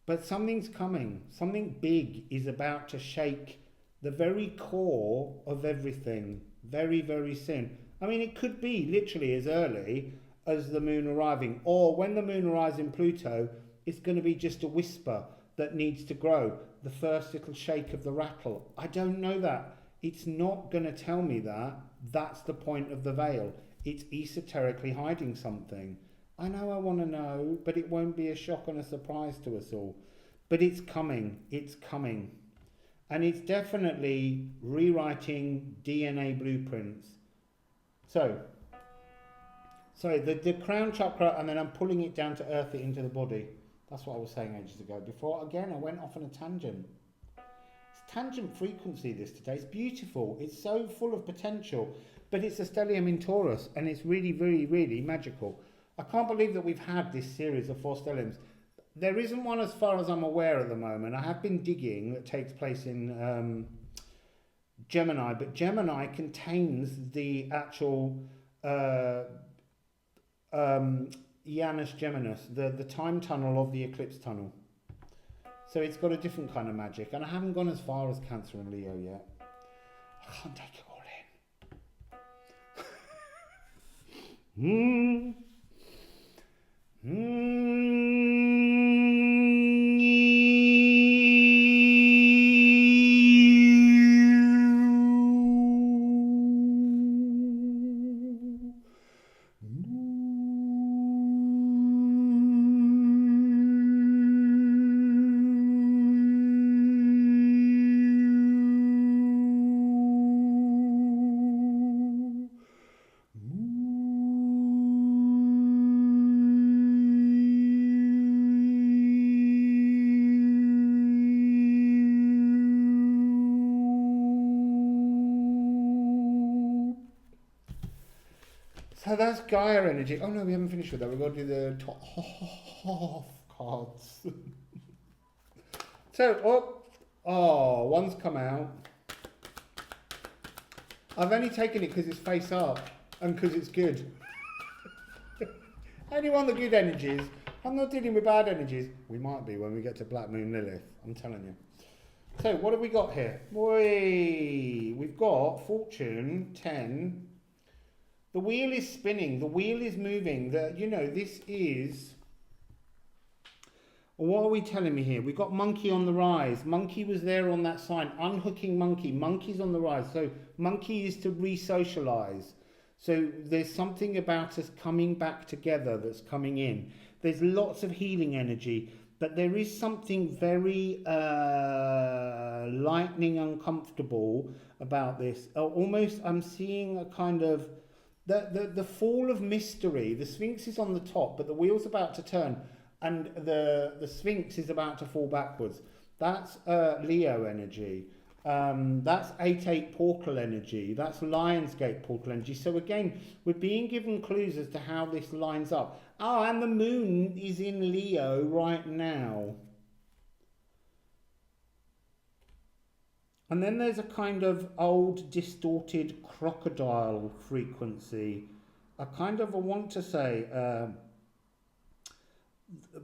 But something's coming. Something big is about to shake the very core of everything very, very soon. I mean, it could be literally as early as the moon arriving. Or when the moon arrives in Pluto, it's going to be just a whisper that needs to grow. The first little shake of the rattle. I don't know that. It's not going to tell me that. That's the point of the veil. It's esoterically hiding something. I know I want to know, but it won't be a shock and a surprise to us all. But it's coming. It's coming. And it's definitely rewriting DNA blueprints. So the crown chakra, and then I'm pulling it down to earth it into the body. That's what I was saying ages ago. Before, again, I went off on a tangent. It's tangent frequency this today. It's beautiful. It's so full of potential. But it's a stellium in Taurus, and it's really, really, really magical. I can't believe that we've had this series of 4 stelliums. There isn't one as far as I'm aware at the moment. I have been digging that takes place in Gemini, but Gemini contains the actual Janus Geminis, the time tunnel of the eclipse tunnel. So it's got a different kind of magic, and I haven't gone as far as Cancer and Leo yet. I can't take it all in. So that's Gaia energy. Oh no, we haven't finished with that. We've got to do the top half cards. So, one's come out. I've only taken it because it's face up and because it's good. Only one of the good energies. I'm not dealing with bad energies. We might be when we get to Black Moon Lilith. I'm telling you. So, what have we got here? We've got Fortune 10. The wheel is spinning. The wheel is moving. This is... What are we telling me here? We've got Monkey on the rise. Monkey was there on that sign. Unhooking Monkey. Monkey's on the rise. So Monkey is to re-socialize. So there's something about us coming back together that's coming in. There's lots of healing energy, but there is something very lightning uncomfortable about this. Almost I'm seeing a kind of the fall of mystery. The Sphinx is on the top, but the wheel's about to turn. And the Sphinx is about to fall backwards. That's Leo energy. That's 8-8 portal energy. That's Lionsgate portal energy. So again, we're being given clues as to how this lines up. Oh, and the moon is in Leo right now. And then there's a kind of old distorted crocodile frequency. I want to say...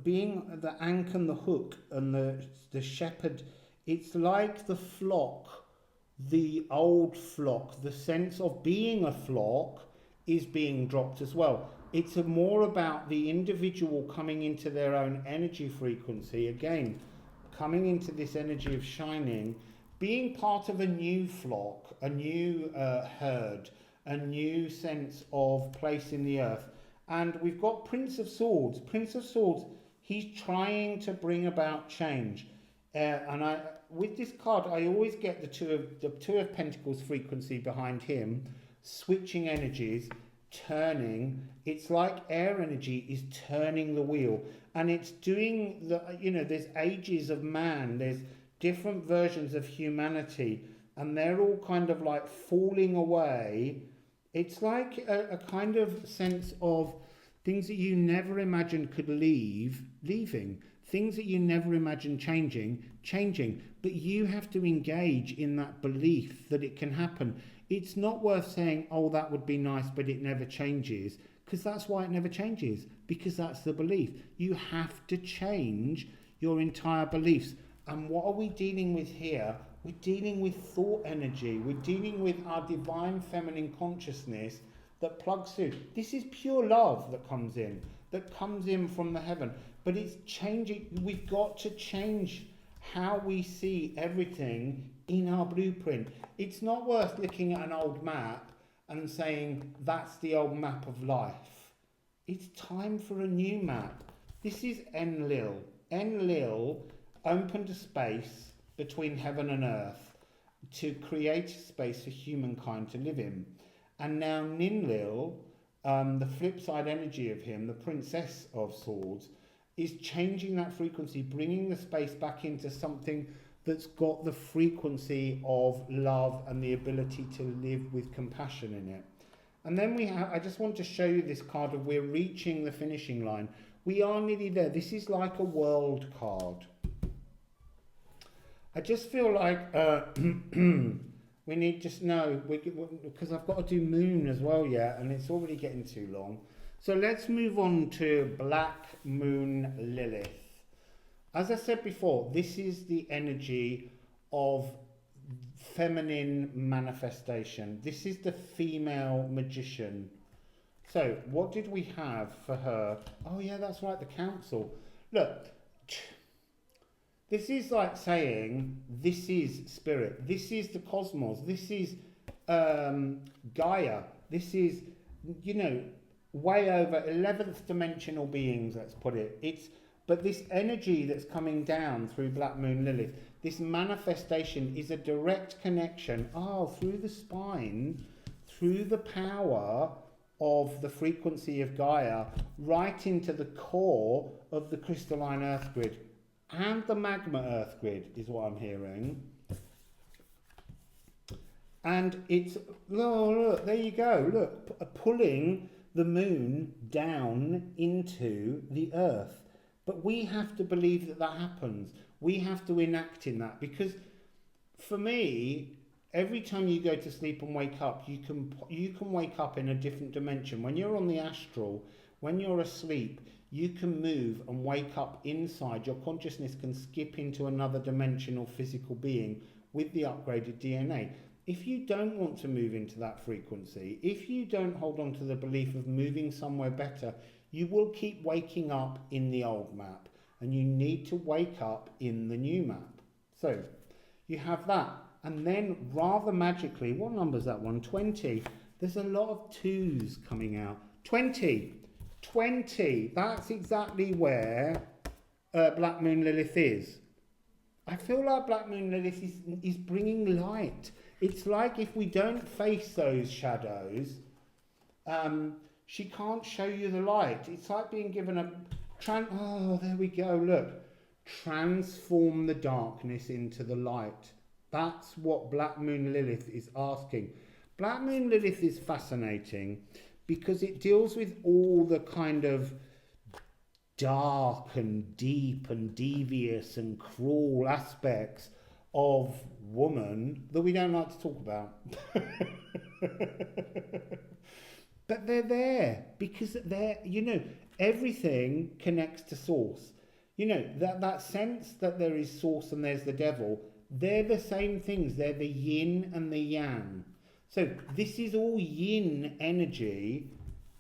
being the ankh and the hook and the shepherd, it's like the flock, the old flock, the sense of being a flock is being dropped as well. It's more about the individual coming into their own energy frequency, again, coming into this energy of shining, being part of a new flock, a new herd, a new sense of place in the earth. And we've got Prince of Swords. Prince of Swords, he's trying to bring about change. With this card, I always get the two of Pentacles frequency behind him, switching energies, turning. It's like air energy is turning the wheel. And it's doing there's ages of man, there's different versions of humanity, and they're all kind of like falling away. It's like a kind of sense of things that you never imagined could leaving. Things that you never imagined changing. But you have to engage in that belief that it can happen. It's not worth saying, oh, that would be nice, but it never changes. Because that's why it never changes. Because that's the belief. You have to change your entire beliefs. And what are we dealing with here? We're dealing with thought energy. We're dealing with our divine feminine consciousness that plugs through. This is pure love that comes in from the heaven. But it's changing. We've got to change how we see everything in our blueprint. It's not worth looking at an old map and saying, that's the old map of life. It's time for a new map. This is Enlil. Enlil opened a space between heaven and earth to create a space for humankind to live in. And now Ninlil, the flip side energy of him, the Princess of Swords, is changing that frequency, bringing the space back into something that's got the frequency of love and the ability to live with compassion in it. And then I just want to show you this card of we're reaching the finishing line. We are nearly there. This is like a world card. I just feel like we need to know, because I've got to do moon as well yet, and it's already getting too long. So let's move on to Black Moon Lilith. As I said before, this is the energy of feminine manifestation. This is the female magician. So what did we have for her? Oh yeah, that's right, the council. Look. This is like saying, this is spirit, this is the cosmos, this is Gaia, this is, way over 11th dimensional beings, let's put it. But this energy that's coming down through Black Moon Lilith, this manifestation is a direct connection, through the spine, through the power of the frequency of Gaia, right into the core of the crystalline earth grid. And the magma earth grid is what I'm hearing. And it's, look, there you go, look, pulling the moon down into the earth. But we have to believe that that happens. We have to enact in that, because for me, every time you go to sleep and wake up, you can wake up in a different dimension. When you're on the astral, when you're asleep, you can move and wake up inside. Your consciousness can skip into another dimensional physical being with the upgraded DNA. If you don't want to move into that frequency, if you don't hold on to the belief of moving somewhere better, you will keep waking up in the old map, and you need to wake up in the new map. So you have that, and then rather magically, what number is that one? 20. There's a lot of 2s coming out. 20. That's exactly where Black Moon Lilith is. I feel like Black Moon Lilith is bringing light. It's like if we don't face those shadows, she can't show you the light. It's like being given a... oh, there we go, look. Transform the darkness into the light. That's what Black Moon Lilith is asking. Black Moon Lilith is fascinating because it deals with all the kind of dark and deep and devious and cruel aspects of woman that we don't like to talk about. But they're there because they're, you know, everything connects to source. You know, that sense that there is source and there's the devil, they're the same things. They're the yin and the yang. So this is all yin energy.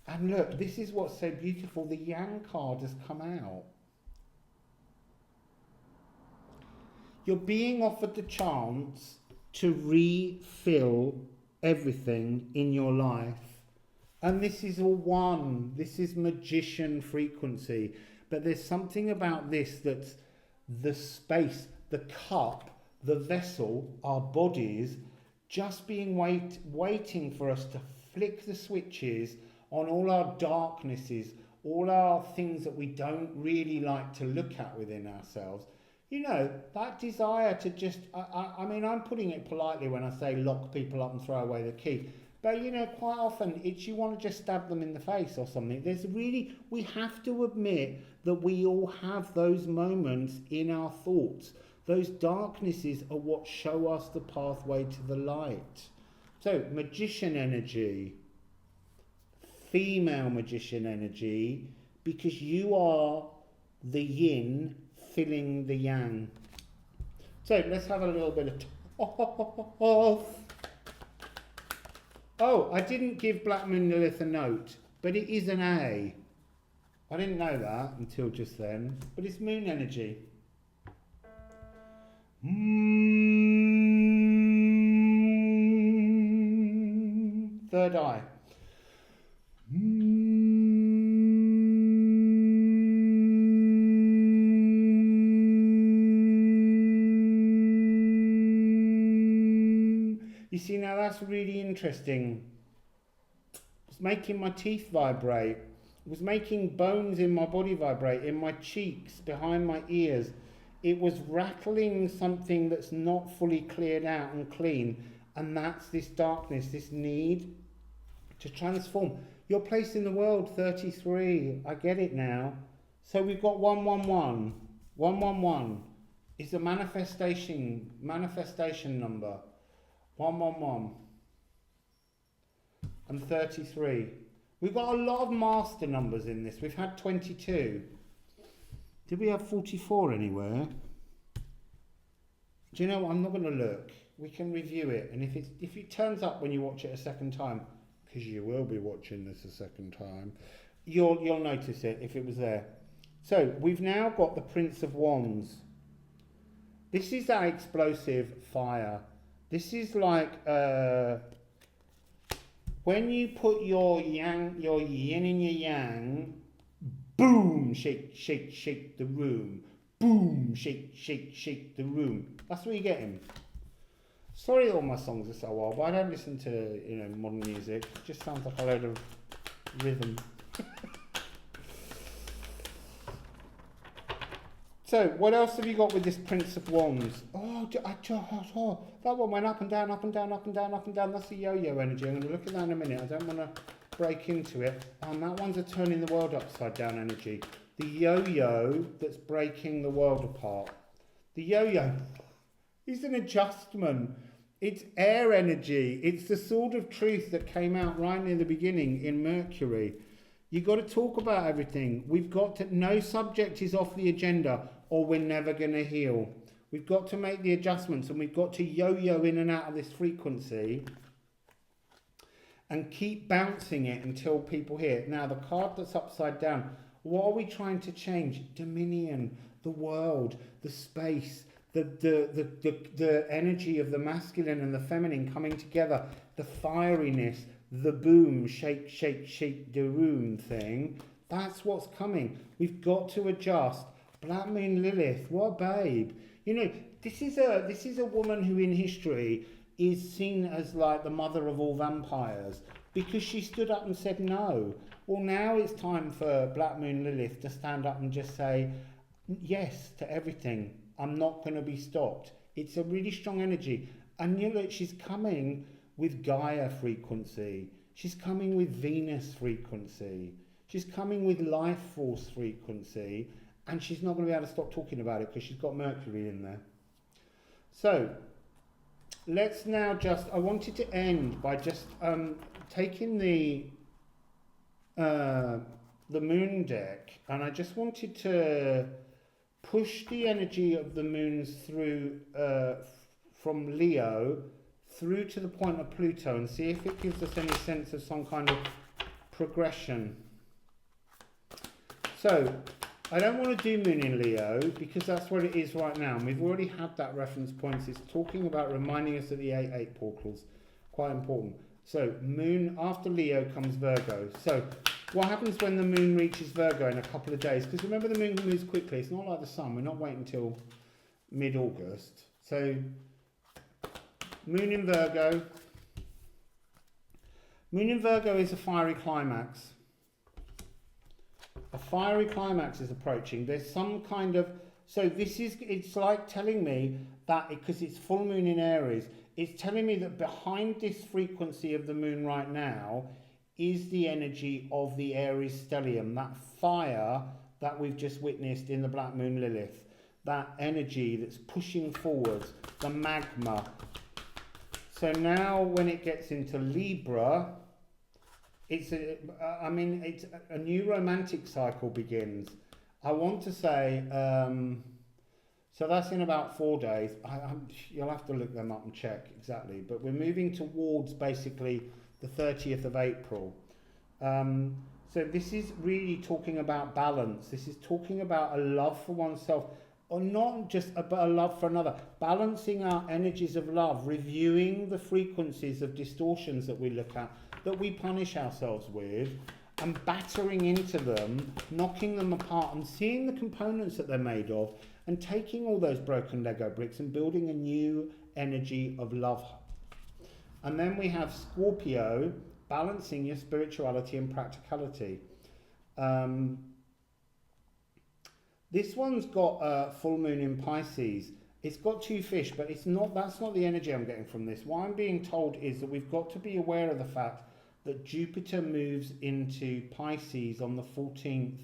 And look, this is what's so beautiful. The yang card has come out. You're being offered the chance to refill everything in your life. And this is all one. This is magician frequency. But there's something about this that's the space, the cup, the vessel, our bodies, just being waiting for us to flick the switches on all our darknesses, all our things that we don't really like to look at within ourselves. You know, that desire to just, I mean, I'm putting it politely when I say lock people up and throw away the key. But, you know, quite often it's you want to just stab them in the face or something. We have to admit that we all have those moments in our thoughts. Those darknesses are what show us the pathway to the light. So, magician energy, female magician energy, because you are the yin filling the yang. So, let's have a little bit of... Oh, I didn't give Black Moon Lilith a note, but it is an A. I didn't know that until just then, but it's moon energy. Third eye. You see, now that's really interesting. It's making my teeth vibrate. It was making bones in my body vibrate, in my cheeks, behind my ears. It was rattling something that's not fully cleared out and clean. And that's this darkness, this need to transform. Your place in the world, 33. I get it now. So we've got 111. 111 is a manifestation number. 111 and 33. We've got a lot of master numbers in this. We've had 22. Did we have 44 anywhere? Do you know what? I'm not going to look. We can review it, and if it turns up when you watch it a second time, because you will be watching this a second time, you'll notice it if it was there. So we've now got the Prince of Wands. This is that explosive fire. This is like when you put your yin and your yang, boom, shake, shake, shake the room. Boom, shake, shake, shake the room. That's what you're getting. Sorry all my songs are so old, but I don't listen to modern music. It just sounds like a load of rhythm. So, what else have you got with this Prince of Wands? Oh, that one went up and down, up and down, up and down, up and down. That's the yo-yo energy. I'm going to look at that in a minute. I don't want to break into it. And that one's a turning the world upside down energy. The yo-yo that's breaking the world apart. The yo-yo is an adjustment. It's air energy. It's the sword of truth that came out right near the beginning in Mercury. You've got to talk about everything. We've got to, no subject is off the agenda or we're never going to heal. We've got to make the adjustments and we've got to yo-yo in and out of this frequency and keep bouncing it until people hear it. Now, the card that's upside down, what are we trying to change? Dominion, the world, the space, the energy of the masculine and the feminine coming together, the fieriness, the boom, shake, shake, shake the room thing. That's what's coming. We've got to adjust. Black Moon Lilith, what a babe. You know, this is a woman who in history is seen as like the mother of all vampires because she stood up and said no. Well, now it's time for Black Moon Lilith to stand up and just say yes to everything. I'm not going to be stopped. It's a really strong energy. And you know, she's coming with Gaïa frequency. She's coming with Venus frequency. She's coming with life force frequency. And she's not going to be able to stop talking about it because she's got Mercury in there. So, let's now just, I wanted to end by just taking the moon deck, and I just wanted to push the energy of the moons through from Leo through to the point of Pluto and see if it gives us any sense of some kind of progression. So, I don't want to do Moon in Leo because that's what it is right now. And we've already had that reference point. It's talking about reminding us of the 8-8 portals. Quite important. So Moon after Leo comes Virgo. So what happens when the Moon reaches Virgo in a couple of days? Because remember the Moon moves quickly. It's not like the Sun. We're not waiting until mid-August. So Moon in Virgo. Moon in Virgo is a fiery climax. A fiery climax is approaching. There's some kind of, so this is, it's like telling me that, because it's full moon in Aries, it's telling me that behind this frequency of the moon right now is the energy of the Aries stellium, that fire that we've just witnessed in the Black Moon Lilith, that energy that's pushing forwards, the magma. So now when it gets into Libra, it's a new romantic cycle begins. I want to say, so that's in about 4 days. You'll have to look them up and check exactly. But we're moving towards basically the 30th of April. So this is really talking about balance. This is talking about a love for oneself, or not just about a love for another. Balancing our energies of love, reviewing the frequencies of distortions that we look at, that we punish ourselves with, and battering into them, knocking them apart and seeing the components that they're made of, and taking all those broken Lego bricks and building a new energy of love. And then we have Scorpio, balancing your spirituality and practicality. This one's got a full moon in Pisces. It's got 2 fish, but it's not. That's not the energy I'm getting from this. What I'm being told is that we've got to be aware of the fact that Jupiter moves into Pisces on the 14th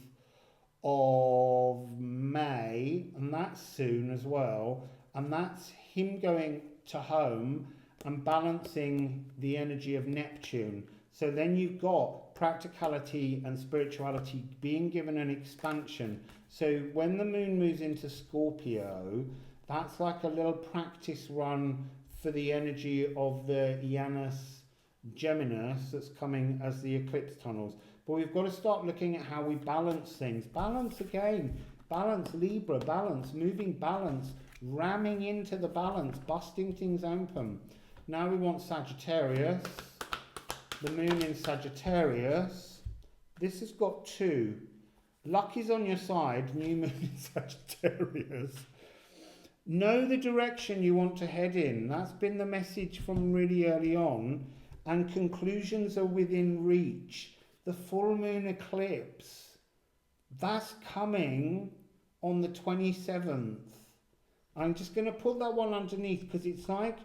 of May, and that's soon as well, and that's him going to home and balancing the energy of Neptune. So then you've got practicality and spirituality being given an expansion. So when the moon moves into Scorpio, that's like a little practice run for the energy of the Janus Geminis that's coming as the eclipse tunnels. But we've got to start looking at how we balance things. Balance again. Balance, Libra, balance, moving balance, ramming into the balance, busting things open. Now we want Sagittarius. The moon in Sagittarius. This has got 2. Luck is on your side. New moon in Sagittarius. Know the direction you want to head in. That's been the message from really early on. And conclusions are within reach. The full moon eclipse, that's coming on the 27th. I'm just going to put that one underneath because it's like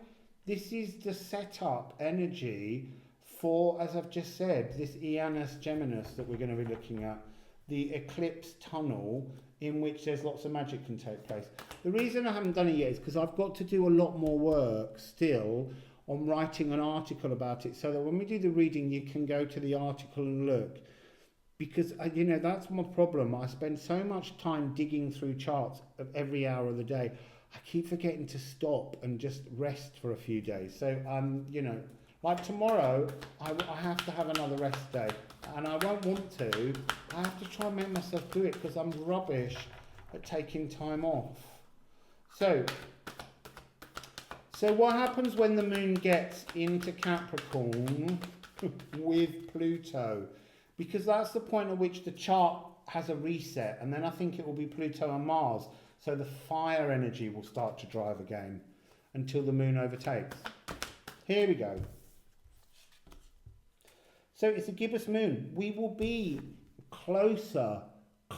this is the setup energy for, as I've just said, this Uranus Geminis that we're going to be looking at, the eclipse tunnel in which there's lots of magic can take place. The reason I haven't done it yet is because I've got to do a lot more work still on writing an article about it, so that when we do the reading you can go to the article and look. Because, you know, that's my problem. I spend so much time digging through charts of every hour of the day. I keep forgetting to stop and just rest for a few days. So, you know, like tomorrow, I have to have another rest day. And I won't want to. I have to try and make myself do it because I'm rubbish at taking time off. So what happens when the moon gets into Capricorn with Pluto? Because that's the point at which the chart has a reset, and then I think it will be Pluto and Mars. So the fire energy will start to drive again until the moon overtakes. Here we go. So it's a gibbous moon. We will be closer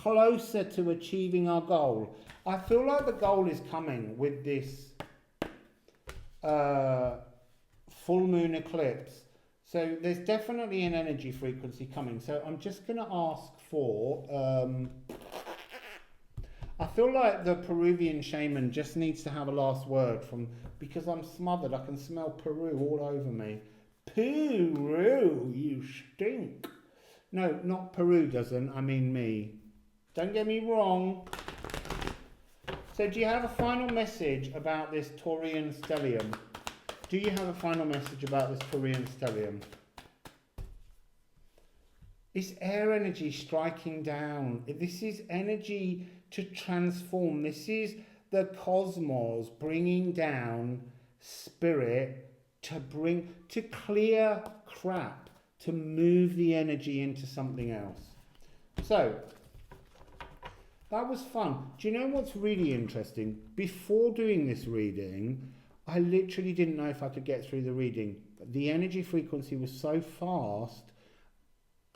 to achieving our goal. I feel like the goal is coming with this full moon eclipse. So there's definitely an energy frequency coming. So I'm just going to ask for... I feel like the Peruvian shaman just needs to have a last word because I'm smothered. I can smell Peru all over me. Peru, you stink. No, not Peru doesn't. I mean me. Don't get me wrong. So do you have a final message about this Taurian stellium? Do you have a final message about this Taurian stellium? It's air energy striking down. This is energy to transform. This is the cosmos bringing down spirit to clear crap, to move the energy into something else. So that was fun. Do you know what's really interesting? Before doing this reading, I literally didn't know if I could get through the reading. The energy frequency was so fast,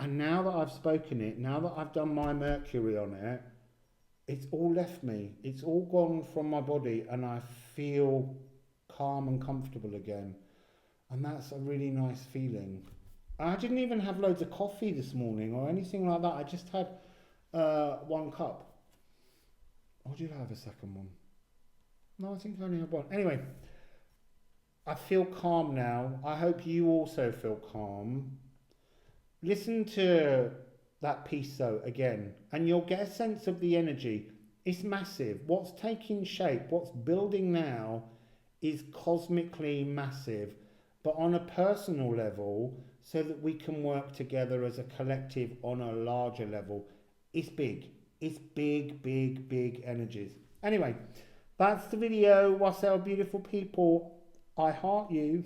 and now that I've spoken it, now that I've done my Mercury on it, it's all left me. It's all gone from my body, and I feel calm and comfortable again. And that's a really nice feeling. I didn't even have loads of coffee this morning or anything like that. I just had 1 cup. Or did I have a second one? No, I think I only had one. Anyway, I feel calm now. I hope you also feel calm. Listen to that piece though again, and you'll get a sense of the energy. It's massive. What's taking shape, what's building now is cosmically massive, but on a personal level, so that we can work together as a collective on a larger level. It's big. It's big, big, big energies. Anyway, that's the video. Wassail, beautiful people. I heart you.